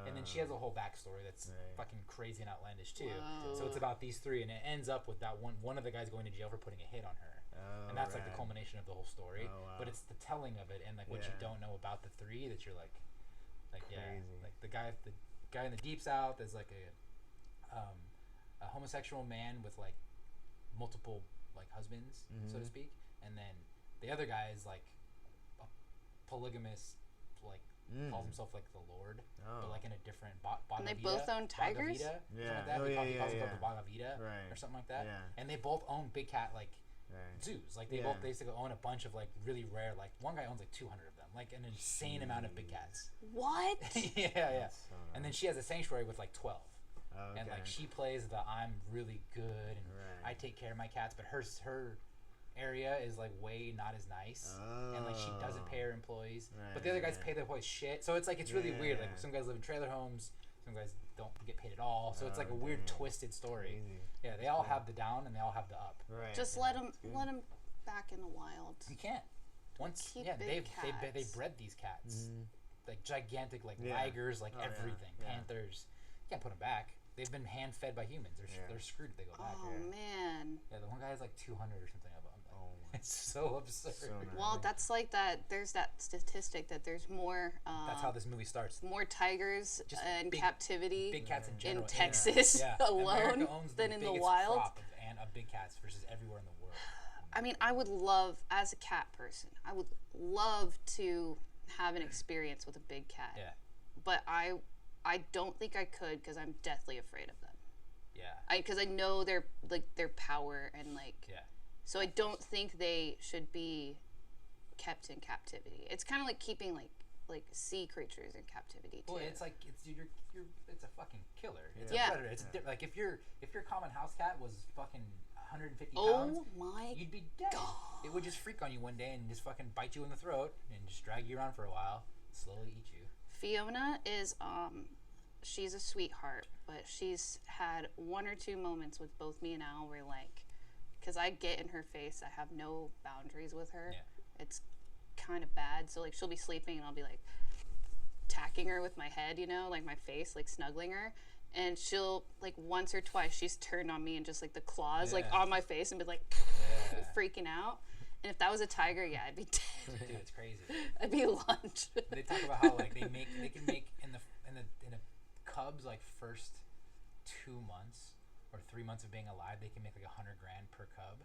And then she has a whole backstory that's fucking crazy and outlandish too. So it's about these three, and it ends up with that one of the guys going to jail for putting a hit on her. And that's like the culmination of the whole story. But it's the telling of it and like what you don't know about the three that you're like yeah, like the guy in the deep south is like a homosexual man with like multiple like husbands, so to speak, and then the other guy is like a polygamous, like calls himself like the Lord, but like in a different And they both own tigers? He calls himself the Bhagavita or something like that. And they both own big cat like zoos. Like they both basically own a bunch of like really rare, like one guy owns like 200 of them, like an insane amount of big cats. What? yeah. And then she has a sanctuary with like 12. And like she plays the I'm really good and I take care of my cats, but her area is like way not as nice, and like she doesn't pay her employees, but the other guys pay their employees shit. So it's like it's really weird. Like some guys live in trailer homes, some guys don't get paid at all. So it's like a weird twisted story. Yeah, they all have the down and they all have the up. Just let them back in the wild. You can't. Once Keep they cats. bred these cats, like gigantic, like tigers, like everything, panthers. You can't put them back. They've been hand fed by humans. They're screwed if they go back. Oh man. Yeah, the one guy has like 200 or something of them. It's so absurd. So Well, that's like that. There's that statistic that there's more. That's how this movie starts. More tigers Just in big- captivity Big cats in general. in Texas alone America owns than in the biggest wild. crop of big cats versus everywhere in the world. I mean, I would love, as a cat person, I would love to have an experience with a big cat. Yeah. But I don't think I could because I'm deathly afraid of them. Yeah. Because I know their power and like. Yeah. So I don't think they should be kept in captivity. It's kind of like keeping like sea creatures in captivity too. Well, it's like you're it's a fucking killer. It's Yeah. a predator. It's like if your common house cat was fucking 150 pounds, Oh my you'd be dead. God. It would just freak on you one day and just fucking bite you in the throat and just drag you around for a while, slowly eat you. Fiona is she's a sweetheart, but she's had one or two moments with both me and Al where like, because I get in her face, I have no boundaries with her. Yeah. It's kind of bad. So like she'll be sleeping and I'll be like tacking her with my head, like my face, like snuggling her. And she'll like once or twice she's turned on me and just like the claws like on my face and be like freaking out. And if that was a tiger, yeah, I'd be dead. Dude, it's crazy. I'd be lunch. They talk about how like they can make in a cub's like first 2 months or 3 months of being alive, they can make like $100,000 per cub,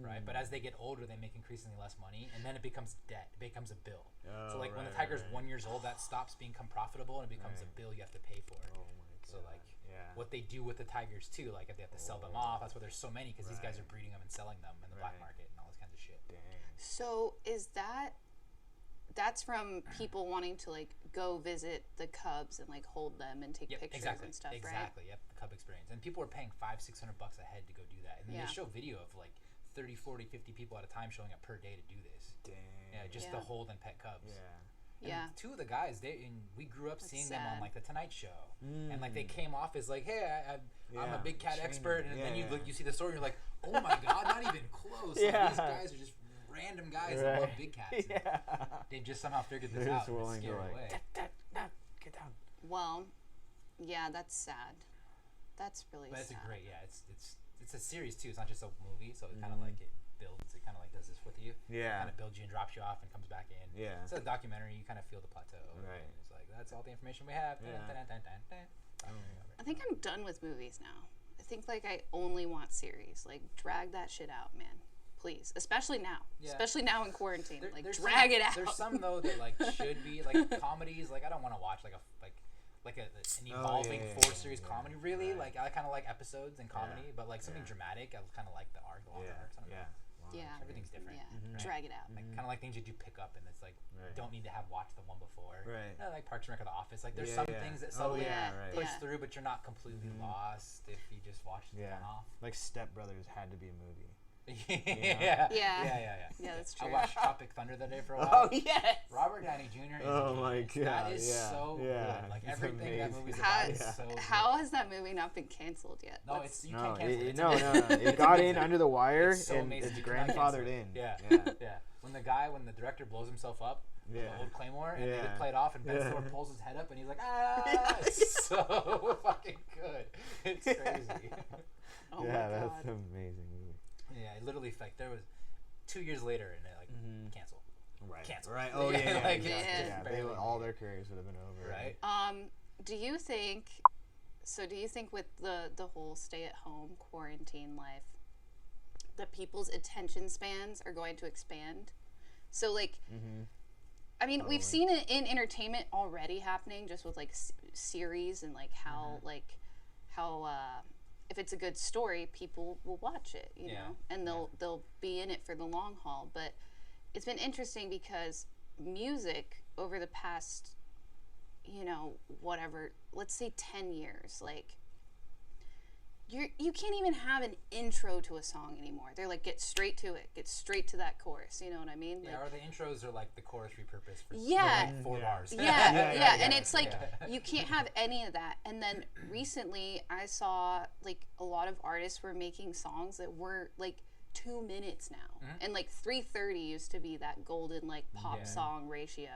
right? But as they get older, they make increasingly less money, and then it becomes debt. It becomes a bill. So like when the tiger's 1 year old, that stops become profitable and it becomes a bill you have to pay for. Oh my God. So like what they do with the tigers too, like if they have to sell them off, that's why there's so many, because these guys are breeding them and selling them in the black market and all this kinds of shit. So is that's from people wanting to like go visit the cubs and like hold them and take pictures and stuff, right? Exactly. Yep, the cub experience. And people are paying $500-600 a head to go do that. And they show video of like 30, 40, 50 people at a time showing up per day to do this. Yeah, just to hold and pet cubs. And two of the guys, we grew up seeing them on like the Tonight Show, and like they came off as like, hey, I'm a big cat expert, and then you see the story, and you're like, oh my God, not even close. Like, these guys are just random guys that love big cats. They've just somehow figured this out and just scared away. Get down. Well, yeah, that's sad. That's really But it's sad. a great, it's it's a series too. It's not just a movie, so it kind of like it builds. It kind of like does this with you. Yeah. Kind of builds you and drops you off and comes back in. Yeah. It's a documentary. You kind of feel the plateau. Right. And it's like that's all the information we have. Yeah. I think I'm done with movies now. I think like I only want series. Like drag that shit out, man. Please, especially now. Yeah. Especially now in quarantine. Like there's drag some, it out. There's some though that like should be like comedies. Like I don't want to watch like an evolving series comedy. Really, like I kind of like episodes and comedy, but like something dramatic, I kind of like the arc. I don't know. Yeah. Everything's different. Yeah. Right? Drag it out. Like kind of like things that you pick up and it's like don't need to have watched the one before. Right. Like Parks and Rec or The Office. Like there's some things that subtly push through, but you're not completely lost if you just watch the one off. Like Step Brothers had to be a movie. Yeah, that's true. I watched Tropic Thunder the day for a while. Oh yes. Robert Downey Jr. is Oh my god. That is so good. Like It's everything that movie's How, about is so good. how has that movie not been canceled yet? No, Let's- it's you can't cancel it. No. It got in under the wire It's so and amazing. it's You cannot cancel grandfathered it. in. Yeah. When the director blows himself up, with the old Claymore, and they play it off, and Ben Stiller pulls his head up, and he's like, ah, it's so fucking good. It's crazy. Oh my god. That's an amazing movie. Yeah, it literally like there was 2 years later, and it like canceled. Right. Cancel. Right. Oh yeah. Like, They all their careers would have been over. Right. Do you think with the whole stay-at-home quarantine life that people's attention spans are going to expand? So like I mean, we've seen it in entertainment already happening just with like series and like how if it's a good story, people will watch it, you know, and they'll be in it for the long haul. But it's been interesting because music over the past, whatever, let's say 10 years, like you can't even have an intro to a song anymore. They're like, get straight to it, get straight to that chorus. You know what I mean? Yeah, or the intros are like the chorus repurposed for like 4 bars. Yeah, and it's like you can't have any of that. And then recently, I saw like a lot of artists were making songs that were like 2 minutes now, and like 3:30 used to be that golden like pop song ratio.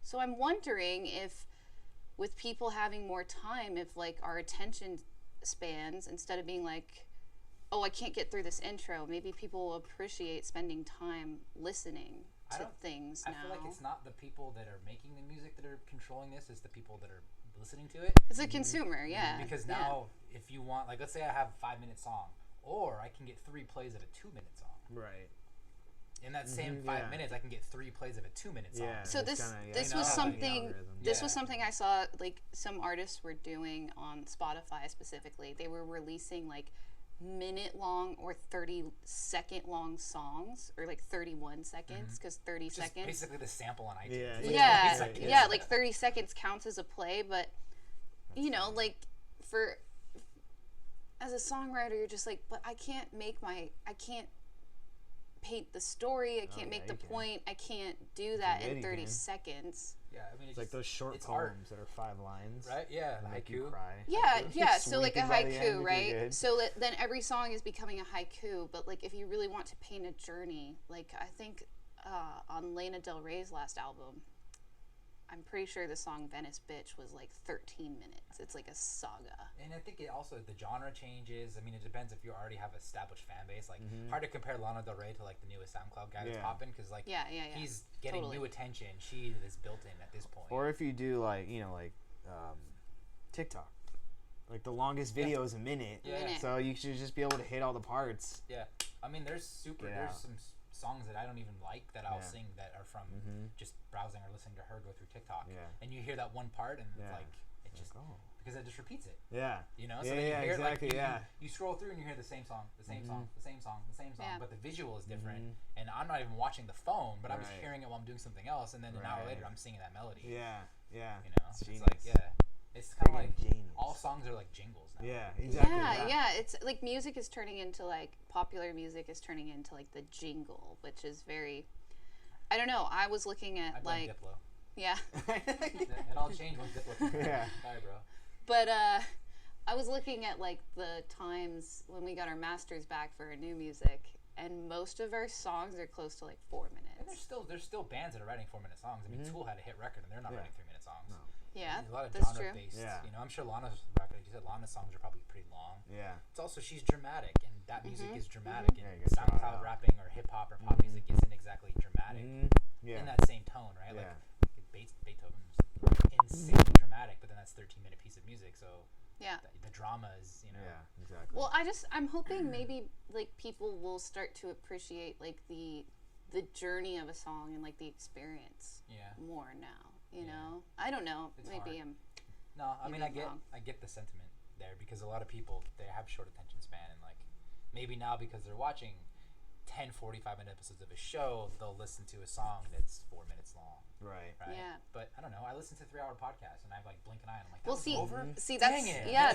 So I'm wondering if, with people having more time, if like our attention spans, instead of being like, oh, I can't get through this intro, maybe people will appreciate spending time listening to things now. I feel like it's not the people that are making the music that are controlling this, it's the people that are listening to it. It's a consumer, Because now, if you want, like, let's say I have a 5-minute song, or I can get 3 plays of a 2-minute song. Right. In that same 5 minutes, I can get 3 plays of a 2-minute song. Yeah. So this was something I saw like some artists were doing on Spotify specifically. They were releasing like minute-long or 30-second long songs, or like 31 seconds, because 30 Just seconds. basically the sample on iTunes. Yeah, like 30 seconds counts as a play, but like as a songwriter, you're just like, but I can't paint the story, I can't make the point, I can't do that in 30 seconds. Yeah, I mean, it's like those short poems that are 5 lines. Right, yeah, the make haiku. You cry. Yeah, so like a haiku, right? Good. So then every song is becoming a haiku, but like if you really want to paint a journey, like I think on Lana Del Rey's last album, I'm pretty sure the song Venice Bitch was like 13 minutes. It's like a saga. And I think it also, the genre changes. I mean, it depends if you already have an established fan base. Like, hard to compare Lana Del Rey to like the newest SoundCloud guy that's popping, because like he's getting new attention. She is built in at this point. Or if you do like, TikTok. Like the longest video is a minute. So you should just be able to hit all the parts. Yeah. I mean, there's some songs that I don't even like that I'll sing that are from just browsing or listening to her go through TikTok. And you hear that one part and it's like, it just, because it just repeats it. So then you hear exactly, it, like, you scroll through and you hear the same song, the same song, the same song, the same song, but the visual is different. And I'm not even watching the phone, but I'm just hearing it while I'm doing something else, and then an hour later I'm singing that melody. It's like, it's kind of like all songs are like jingles now. It's like music is turning into like, popular music is turning into like the jingle, which is very, I don't know, I was looking at I've like done Diplo. it all changed when Diplo came out. Sorry, bro. But I was looking at like the times when we got our masters back for our new music, and most of our songs are close to like 4 minutes. And there's still bands that are writing 4-minute songs. I mean, Tool had a hit record and they're not writing 3-minute songs. Yeah, a lot of that's genre true. based. Yeah. You know, I'm sure Lana's record, like you said, Lana's songs are probably pretty long. Yeah. It's also she's dramatic, and that music is dramatic. Yeah, And you gotta try it SoundCloud out. rapping or hip hop or pop music isn't exactly dramatic Yeah. in that same tone, right? Yeah. Like Beethoven's insanely dramatic, but then that's 13-minute piece of music, so Yeah. the drama is, you know. Yeah, exactly. Well, I'm hoping maybe like people will start to appreciate like the journey of a song and like the experience Yeah. more now. You know, I don't know. It's Maybe hard. I'm. No, I You're mean, being wrong. I get the sentiment there because a lot of people, they have short attention span, and like maybe now because they're watching 10 45-minute episodes of a show, they'll listen to a song that's 4 minutes long, right. right? Yeah. But I don't know. I listen to 3-hour podcasts and I like blink an eye and I'm like, that Well, was see, over? see, Dang that's it. yeah,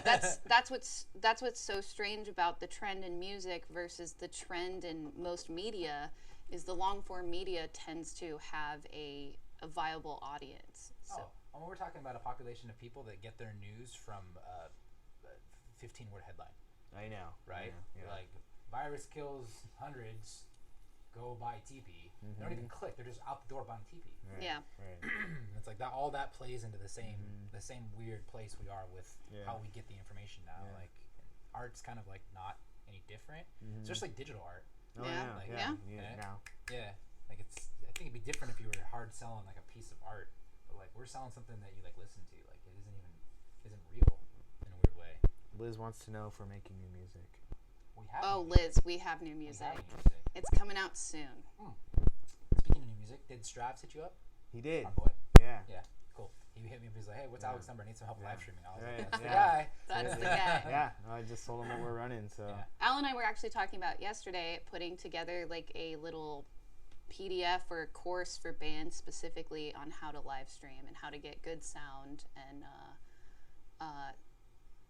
that's what's so strange about the trend in music versus the trend in most media is the long form media tends to have a viable audience. So Oh, we're talking about a population of people that get their news from a 15-word headline, I know. right? Yeah. Like, virus kills hundreds, go buy TP. They don't even click; they're just out the door buying TP. Right. Yeah. Right. It's like that. All that plays into the same weird place we are with how we get the information now. Yeah. Like, art's kind of like not any different. It's just like digital art. Oh, Yeah. Like, Yeah. Now. Yeah, like I think it'd be different if you were hard selling like a piece of art, but like we're selling something that you like listen to. Like it isn't real in a weird way. Liz wants to know if we're making new music. We have. Oh, new Liz, we have new music. music. We have new music. It's coming out soon. Speaking of new music, did Stravs hit you up? He did. Our boy. Yeah. Yeah, cool. He hit me up. He's like, "Hey, what's Alex's number? I need some help live streaming." I was Right, like, "That's yeah. the guy." That's the guy. Yeah. I just told him what we're running. So. Yeah. Al and I were actually talking about yesterday putting together like a little PDF or a course for bands specifically on how to live stream and how to get good sound and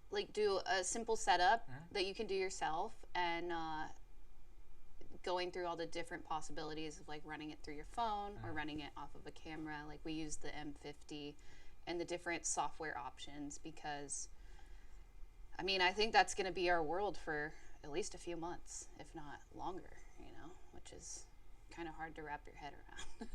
like do a simple setup that you can do yourself and going through all the different possibilities of like running it through your phone or running it off of a camera. Like we use the M50 and the different software options because I mean, I think that's going to be our world for at least a few months, if not longer, you know, which is kind of hard to wrap your head around.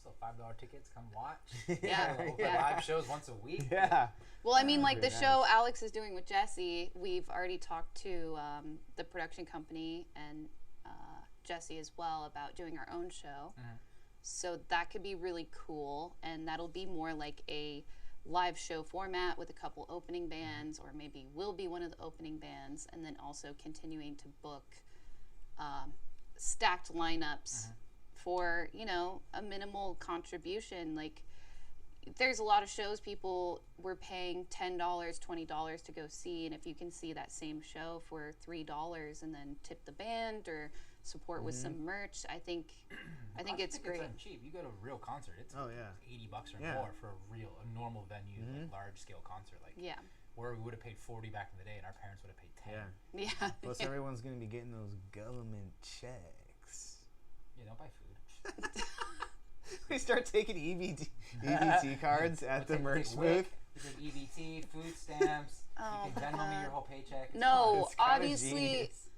Also, $5 tickets. Come watch. Yeah, Live shows once a week. Yeah. Well, I mean, like the Very show nice. Alex is doing with Jesse, we've already talked to the production company and Jesse as well about doing our own show. So that could be really cool, and that'll be more like a live show format with a couple opening bands, or maybe we'll be one of the opening bands, and then also continuing to book stacked lineups for, you know, a minimal contribution. Like there's a lot of shows people were paying $10, $20 to go see, and if you can see that same show for $3 and then tip the band or support with some merch, I think it's great. It's cheap. You go to a real concert, it's Oh, yeah. $80 or Yeah. more for a normal venue, like large scale concert. Like Yeah. where we would have paid $40 back in the day, and our parents would have paid 10. Yeah. Yeah. Plus, everyone's gonna be getting those government checks. Yeah, don't buy food. We start taking EBT cards at the merch booth. You take EBT, food stamps. Oh, you can Venmo me your whole paycheck. No, It's kinda obviously, genius.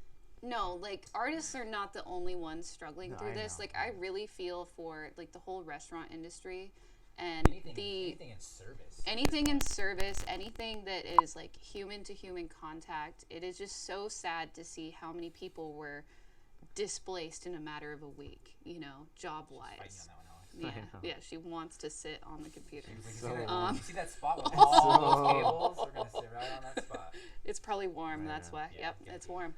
no. Like artists are not the only ones struggling No, through I this. know. Like I really feel for like the whole restaurant industry and Anything in service. anything in service, anything that is like human to human contact. It is just so sad to see how many people were displaced in a matter of a week. You know, job Fighting on wise. that one, Alex. Yeah, know. yeah. She wants to sit on the computer. Like, So- you see that spot with all those cables? We're gonna sit right on that spot. It's probably warm. That's why. Yeah, Yep, gotta it's be. warm.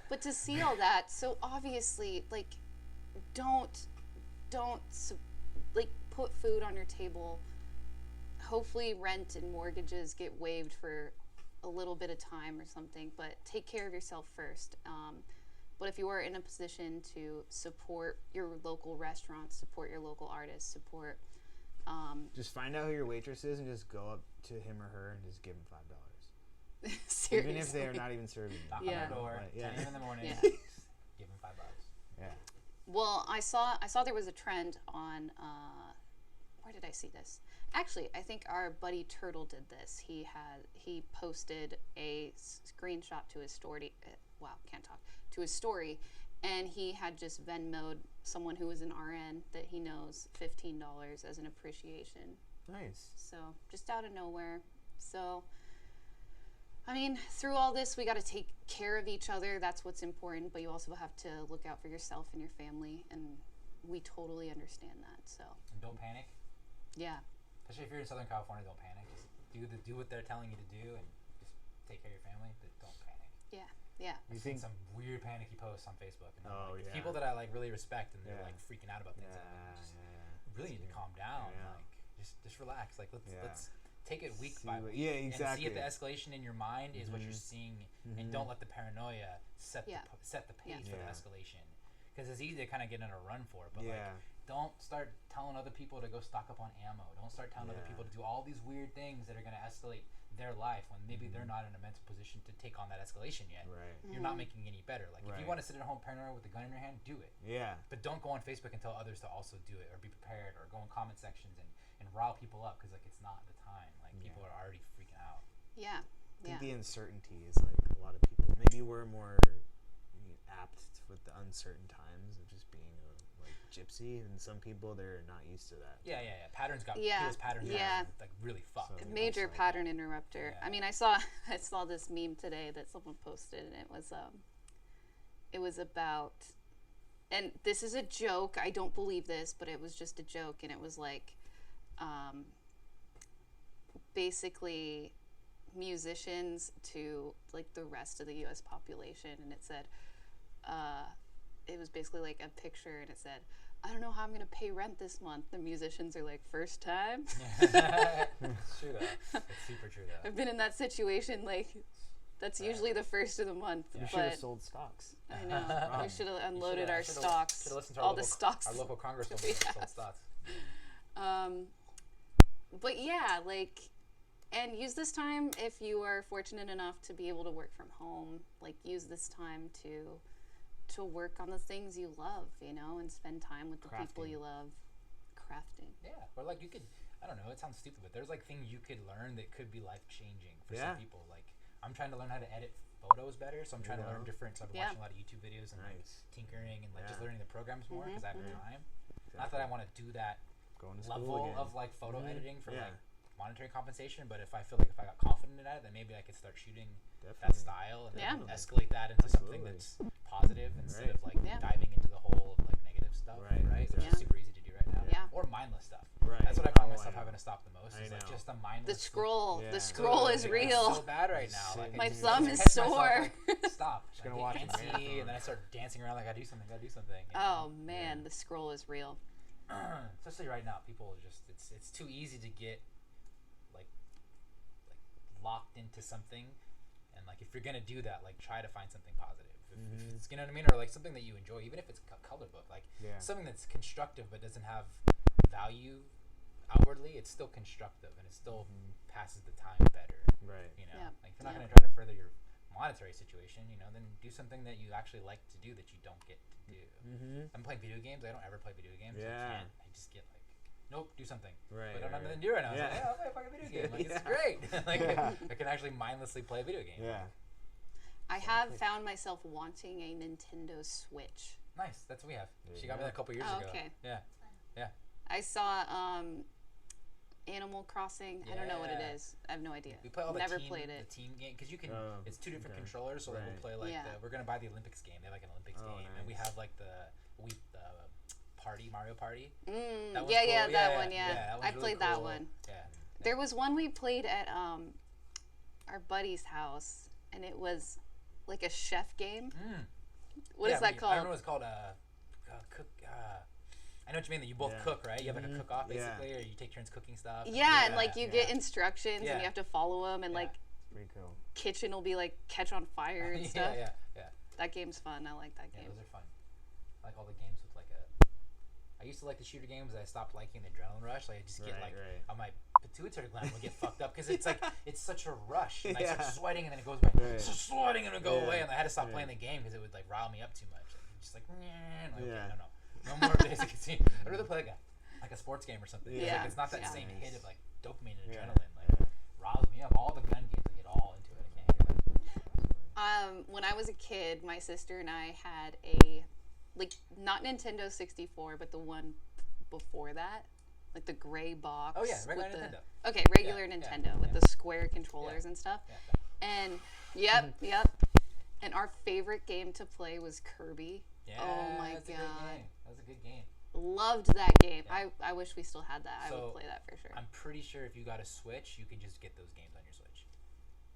But to see all that, so obviously, like, don't like put food on your table. Hopefully, rent and mortgages get waived for a little bit of time or something. But take care of yourself first. But if you are in a position to support your local restaurants, support your local artists, support. Just find out who your waitress is and just go up to him or her and just give them $5. Seriously. Even if they are not even serving you. Knock Yeah. on their door, Like, 10 a.m. in the morning. Yeah. Give them $5. Yeah. Well, I saw there was a trend on where did I see this? Actually, I think our buddy Turtle did this. He posted a screenshot to his story. Wow, can't talk. To his story, and he had just Venmo'd someone who was an RN that he knows $15 as an appreciation. Nice. So just out of nowhere. So, I mean, through all this, we got to take care of each other. That's what's important. But you also have to look out for yourself and your family. And we totally understand that. So. And don't panic. Yeah. Especially if you're in Southern California, don't panic. Just do what they're telling you to do, and just take care of your family. But don't panic. Yeah. Yeah. I've seen some weird panicky posts on Facebook. And yeah. People that I like really respect, and they're like freaking out about things. Yeah, And just really need to calm down. Yeah. Like just relax. Like let's take it week by week. Yeah, exactly. And see if the escalation in your mind is what you're seeing, and don't let the paranoia set the pace for the escalation. Because it's easy to kind of get in a run for it, but like don't start telling other people to go stock up on ammo. Don't start telling other people to do all these weird things that are going to escalate their life when maybe they're not in a mental position to take on that escalation yet. Right. You're not making any better. Like if you want to sit at home paranoid with a gun in your hand, do it. Yeah. But don't go on Facebook and tell others to also do it, or be prepared, or go in comment sections and rile people up, because like it's not the time. Like people are already freaking out. Yeah. I think the uncertainty is like a lot of people. Maybe we're more apt with the uncertain times of just being a like gypsy, and some people they're not used to that. Yeah. Patterns got people's patterns like really fucked. So, Major like, pattern interrupter. Yeah. I mean, I saw this meme today that someone posted, and it was about, and this is a joke. I don't believe this, but it was just a joke, and it was like, basically, musicians to like the rest of the U.S. population, and it said, it was basically like a picture, and it said, I don't know how I'm going to pay rent this month. The musicians are like, first time? It's true though. It's super true though. I've been in that situation, like, that's usually the first of the month. You should But have sold stocks. I know. We should have unloaded our Should've stocks. listened to all the stocks. Our local congresswoman sold stocks. But yeah, like, and use this time if you are fortunate enough to be able to work from home. Like, use this time to work on the things you love, you know, and spend time with the people you love. Crafting. Yeah, or like you could, I don't know, it sounds stupid, but there's like things you could learn that could be life changing for some people. Like, I'm trying to learn how to edit photos better, so I'm trying to learn different. So I've been watching a lot of YouTube videos and like tinkering and like just learning the programs more because I have the time. Not that I want to do that level of like photo editing for like monetary compensation, but if I feel like if I got confident in that, then maybe I could start shooting that style and then escalate that into something that's positive instead of like diving into the whole of like negative stuff, right? Which is super easy to do right now. Yeah. Or mindless stuff. Right. That's what I find myself having to stop the most. Is like just the mindless. The scroll. Yeah. The scroll is real. It's so bad right now. Like, My I just thumb is catch myself, sore. like, stop. Just gonna watch and then I start dancing around like I do something. You know? Oh man, the scroll is real. Especially right now, people just it's too easy to get like locked into something, and like if you're gonna do that, like try to find something positive. If it's, you know what I mean, or like something that you enjoy, even if it's a color book, like something that's constructive but doesn't have value outwardly, it's still constructive and it still passes the time better. Right. You know, like if you're not Yeah. gonna try to further your monetary situation, you know, then do something that you actually like to do that you don't get to do. I'm playing video games. I don't ever play video games. Yeah. I just get like, nope, do something. Right. But I don't have nothing to do right now. Yeah. I was like, I'll play a fucking video game. Like, it's great. Like, I can actually mindlessly play a video game. Yeah. I have found myself wanting a Nintendo Switch. Nice. That's what we have. There She you got me go. that a couple years ago. Okay. Yeah. Yeah. I saw Animal Crossing. I don't know what it Yeah. is. I have no idea. We play all Never the team, played it. the team game because you can. Oh, It's two different okay. controllers, so like we'll play like Yeah. we're gonna buy the Olympics game. They have like an Olympics Oh, game, and we nice. have like the party Mario Party. Mm, That one's yeah, cool. yeah, that Yeah, one. Yeah, that one's I really played that cool. one. Yeah. There was one we played at our buddy's house, and it was like a chef game. What is that called? I don't know what it's called. Cook. I know what you mean. That you both cook, right? You have like a cook-off basically, or you take turns cooking stuff. Yeah, and like you get instructions and Yeah. you have to follow them, and like Pretty cool. kitchen will be like catch on fire and stuff. Yeah. That game's fun. I like that Yeah, game. those are fun. I like all the games with like I used to like the shooter games, but I stopped liking the adrenaline rush. Like I just get like on my pituitary gland will get fucked up because it's like it's such a rush. And I start sweating and then it goes away. So sweating and it would go away, and I had to stop playing the game because it would like rile me up too much. Like, just like, okay, no more basic scene. I'd rather play like a sports game or something. Yeah. Like, it's not that same Nice. hit of like dopamine and adrenaline. Like riles me up. All the gun games, I get all into it. I can't handle When I was a kid, my sister and I had a, like, not Nintendo 64, but the one before that, like the gray box. Oh yeah, regular with Nintendo. Okay, regular Nintendo with the square controllers and stuff. Yeah. And yep. And our favorite game to play was Kirby. Yeah, Oh my that's god. a good game. That was a good game. Loved that game. Yeah. I wish we still had that. I So, would play that for sure. I'm pretty sure if you got a Switch, you can just get those games on your Switch.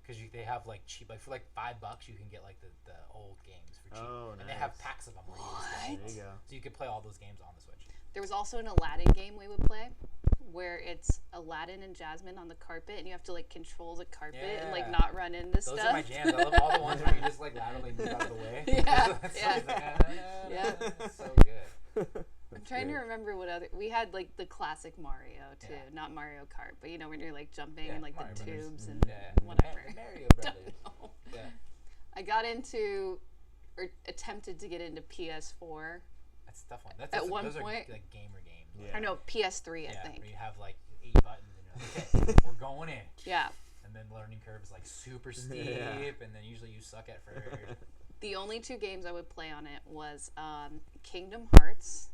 Because they have like cheap, like for like $5, you can get like the old games for cheap. Oh, And they have nice. packs of them where you just There get you go. So you could play all those games on the Switch. There was also an Aladdin game we would play where it's Aladdin and Jasmine on the carpet and you have to like control the carpet and like Yeah. not run into Those stuff. are my jams. I love all the ones where you just like laterally move out of the way. Yeah, It's yeah. like, Yeah. It's so good. I'm trying to remember what other we had like the classic Mario too, Yeah. not Mario Kart, but you know when you're like jumping Yeah, and like Mario the Brothers. tubes and Yeah. whatever. Mario Brothers. Don't know. Yeah. I got into or attempted to get into PS4. That's a tough one. At one those point- are like gamer games. Yeah. Or no, PS3 Yeah, I think. where you have like 8 buttons and you're like, okay, we're going in. Yeah. And then learning curve is like super steep, Yeah. and then usually you suck at first. The only two games I would play on it was Kingdom Hearts,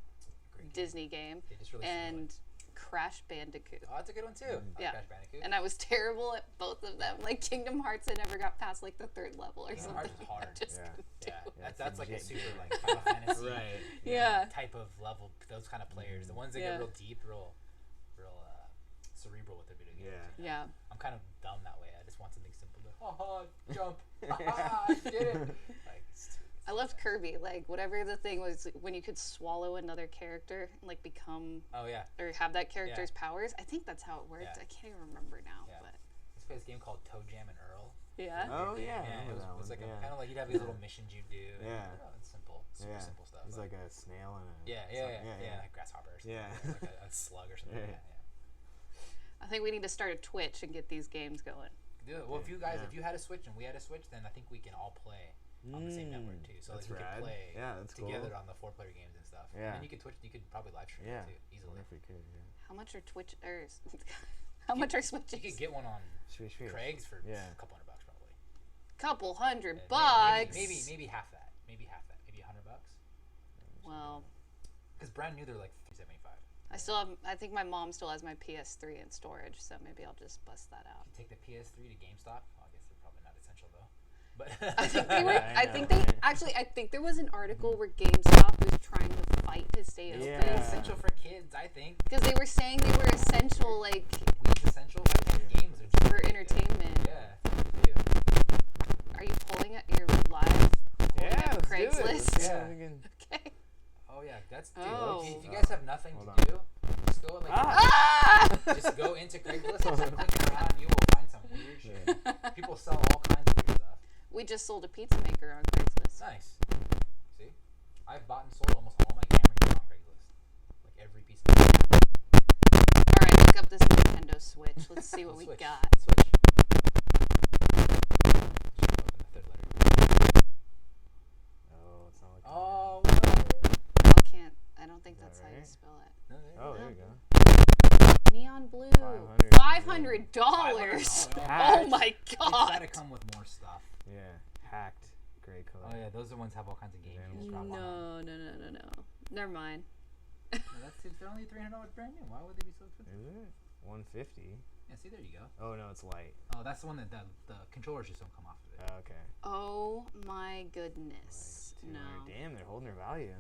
Great game. Disney game, They just released a new one. and Crash Bandicoot. Oh, that's a good one too. I like Yeah. Crash Bandicoot. And I was terrible at both of them. Like Kingdom Hearts, I never got past like the 3rd level or Kingdom something. Hearts is hard. I just Yeah. couldn't do Yeah, it. that's like a legit super game. like Final Fantasy Right. Yeah. type of level. Those kind of players, the ones that Yeah. get real deep, real cerebral with their video games. Yeah. you know? Yeah. I'm kind of dumb that way. I just want something simple. Like, haha, jump. Haha, I did it. Like, it's too, I loved Kirby. Like whatever the thing was, when you could swallow another character and like become Oh yeah. or have that character's powers. I think that's how it worked. Yeah. I can't even remember now, Yeah. but Let's play this game called Toe Jam and Earl. yeah. Oh yeah, I Yeah, remember it that was one. like Yeah. kind of like you'd have these little missions you do. And Yeah. oh, it's simple, super simple stuff. It's but- like a snail and a yeah, like grasshopper or something. Yeah. Like a slug or something. Yeah. Yeah. I think we need to start a Twitch and get these games going. Do it. Well, if you guys, Yeah. if you had a Switch and we had a Switch, then I think we can all play on the same network too. So That's like we rad. can play Yeah, that's together cool. on the 4-player games and stuff. Yeah. And you could Twitch. You could probably live stream Yeah. it too I easily. wonder if we could. Yeah. How much are Twitch or how much are Switches? You could get one on Sweet. Craig's for Yeah. a couple $100 probably. Couple $100 Yeah, bucks. Maybe half that. Maybe half that. Maybe $100. Well, Because brand new, they're like $375. I still have. I think my mom still has my PS3 in storage, so maybe I'll just bust that out. You take the PS3 to GameStop. Well, I guess they're probably not essential though. But I think they were. Yeah, I I know, think they right? actually. I think there was an article where GameStop was trying to fight to stay Yeah. open essential for kids, I think. because they were saying they were essential, like Weed's essential. I think games are just for really good. entertainment. Yeah. Yeah. Are you pulling it? You're live. Yeah, up let's do it. Craigslist? Let's see Yeah. if we can- Okay. Oh yeah, that's dude. Oh. If you guys have nothing Hold to on. do, just go like Ah! just go into Craigslist and start clicking around. You will find some weird shit. People sell all kinds of weird stuff. We just sold a pizza maker on Craigslist. Nice. See, I've bought and sold almost all my camera gear on Craigslist. Like every piece of it. All right, look up this Nintendo Switch. Let's see what we Switch. got. Switch. Just open the third letter. Oh, it's not like. Oh, what? I can't. I don't think Is that that's how you right? spell it. No, Oh, there No. you go. Neon blue. 500. $500. $500. Oh my It's gotta god. come with more stuff. Yeah, hacked gray color. Oh yeah, those are the ones that have all kinds of games. You just drop on them. No. Never mind. No, they're only $300 brand new. Why would they be so expensive? Is it 150? Yeah, see, there you go. Oh no, it's light. Oh, that's the one that the controllers just don't come off of it. Okay. Oh my goodness. Light, No. 200. Damn, they're holding their value.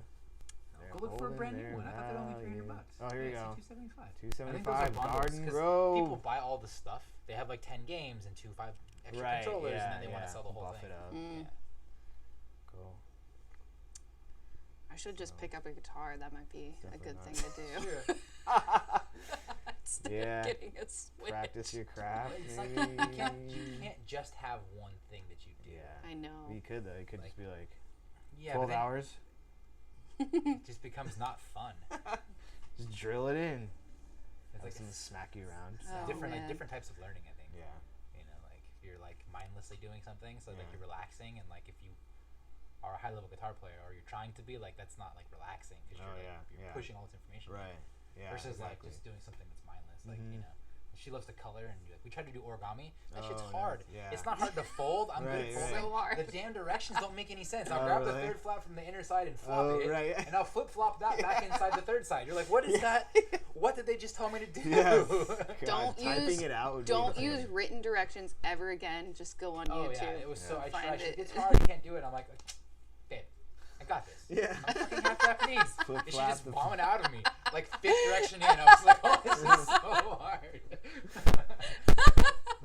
Go look for a holding brand new their one. I thought they're only $300. value. Oh, here you go. $275. I think those are 275 bundles, Garden 'cause Grove. People buy all the stuff. They have like 10 games and 5 extra Right, controllers, yeah, and then they want to sell the whole buff thing. it up. Mm. Cool. I should just pick up a guitar. That might be a Definitely good not. thing to do. Sure. Instead Yeah. of getting a Switch. Practice your craft, It's like maybe. you can't just have one thing that you do. Yeah. I know. You could though. You could Like, just be like Yeah, 12 but then hours. it just becomes not fun. Just drill it in. It's like Doesn't smack you around. Oh, different man. like different types of learning. I think. Yeah. You know, like if you're like mindlessly doing something, so like Yeah. you're relaxing, and like if you are a high level guitar player or you're trying to be, like that's not like relaxing because Oh, you're, yeah, you're yeah. pushing all this information. Right. Yeah. Versus like exactly. just doing something that's mindless, like you Mhm. know, she loves to color, and we tried to do origami. That shit's Oh, hard. nice. Yeah. It's not hard to fold. I'm good at Right, folding. So hard. The damn directions don't make any sense. I'll Oh, grab the really? third flap from the inner side and flop Oh, it, right. and I'll flip flop that back inside the third side. You're like, what is that? What did they just tell me to do? Yeah. Don't typing use it out would be don't insane. use written directions ever again. Just go on Oh YouTube. yeah, it was so. I Find tried. it. It's hard. You can't do it. I'm like, babe, I got this. Yeah. I'm fucking half Japanese. Flip And she flap just the- vomited out of me, like fifth direction in. I was like, oh, this is so hard.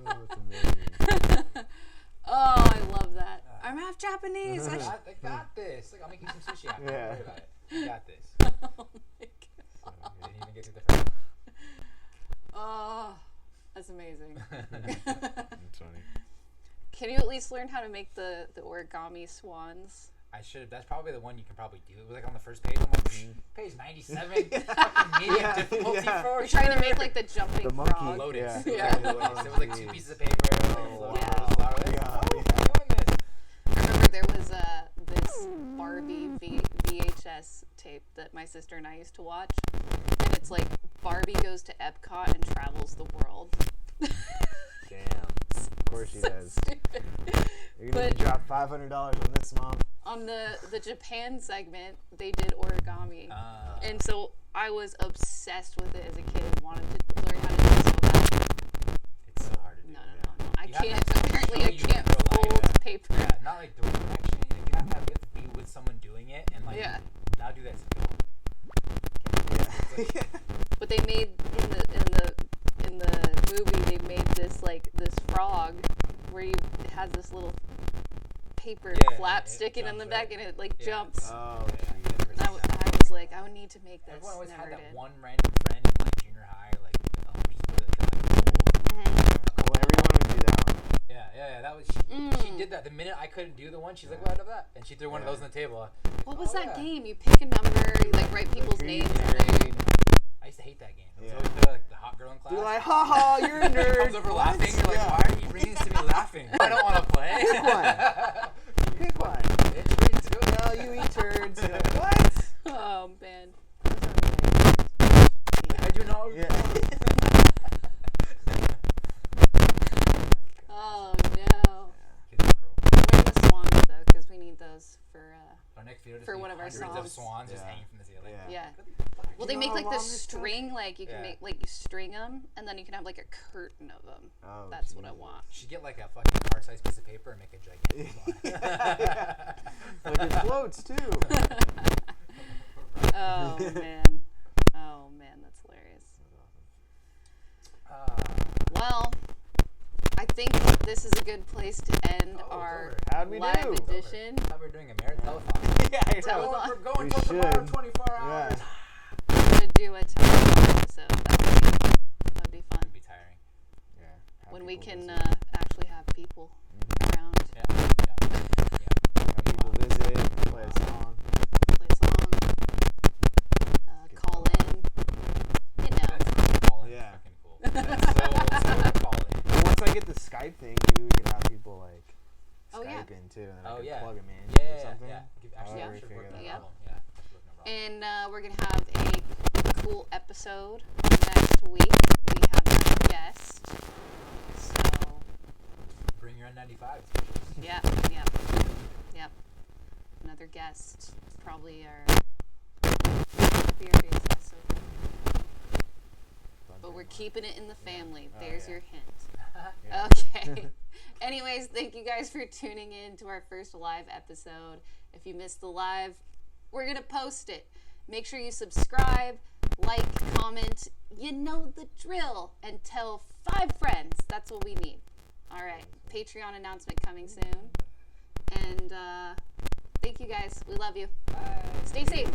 Oh, it's amazing. Oh, I love that. I'm half Japanese. I got this. Like, I'll make you some sushi after. Yeah. Don't worry about it. I got this. Oh my god. Didn't even get through the first Oh, that's amazing. That's funny. Can you at least learn how to make the origami swans? I should have. That's probably the one you can probably do. It was like on the first page. I'm like, page 97. Fucking medium Yeah, difficulty yeah. for You're trying to make like the jumping The monkey. frog. Lotus. Yeah. Yeah. Lotus. It was like 2 geez. pieces of paper. Oh, Like, wow. flower. Like, Yeah. oh, I'm doing this. I remember there was this Barbie VHS tape that my sister and I used to watch, and it's like Barbie goes to Epcot and travels the world. Damn. Of course she So does. stupid. You're gonna But- drop $500 on this, Mom. On the Japan segment, they did origami, Uh, and so I was obsessed with it as a kid. Wanted to learn how to do it so bad. it's so hard to do. No. I You have to can't. have someone Apparently, show I you can't real life. fold Yeah. paper. Yeah, not like the direction. Like, you have to be with someone doing it, and like Yeah. now do that skill. Yeah. But they made in the movie they made this frog where it has this little paper Yeah, flap it sticking in the jumps, back right? and it like Yeah. jumps. Oh, Yeah, geez. never And I seen that. was like, I would need to make this. Everyone always Never had that did. one random friend in like junior high, like just put it like cool. Well, everyone would do that one. Yeah. That was Mm. she did that the minute I couldn't do the one. She's like, what about that? And she threw one of those on the table. What was Oh, that yeah. game? You pick a number, you like write people's Agreed, names on agreed. it. I used to hate that game. It was Yeah. always like the hot girl in class. You're like, haha, you're a nerd. She comes over laughing. You're like, Yeah. why are you bringing this to me laughing? I don't want to play. Pick one. Pick one. Bitch, me too. No, you eat turds. You're like, what? Oh man. I do not. Yeah. Oh no. Kids are cruel. Where are the swans though? Because we need those for. Our next video For just one of our hundreds songs. of swans just Yeah. hanging from the ceiling. Yeah. Yeah. Fuck. Well, they You make know like how this long this took? string, like you can Yeah. make, like you string them, and then you can have like a curtain of them. Oh, That's what I Jesus. want. Should get like a fucking car-sized piece of paper and make a gigantic swan. Yeah. Like it floats too. Oh man. Oh man, that's hilarious. Well, I think this is a good place to end Oh, our it's How'd we live do? edition. I thought we were doing a merit telethon. Yeah, I know. Telethon. We're going We till tomorrow, should. 24 hours. Yeah. We're gonna do a telethon episode. That'd be fun. It'd be tiring. Yeah. Have When we people can visit. actually have people Mhm. around, Yeah. Have people visit, play a song. play a song, call in. You know. That's calling. Yeah. Fucking cool. That's so old school calling. Well, once I get the Skype thing, maybe we could have people like Oh, yeah. Skype in too, and then I Oh, could yeah. plug them in Yeah, or yeah, something. yeah. Actually, However that we should figure work, no that Yeah. problem. Yeah, that should work, no problem. And we're gonna have a cool episode next week. We have a guest. So Bring your N95s. yeah. Another guest. Probably our beer-based guest so far. But we're keeping it in the family. Oh, There's yeah. your hint. Yeah. Okay. Anyways, thank you guys for tuning in to our first live episode. If you missed the live, we're going to post it. Make sure you subscribe, like, comment. You know the drill. And tell 5 friends. That's what we need. All right. Patreon announcement coming soon. And thank you guys. We love you. Bye. Stay safe.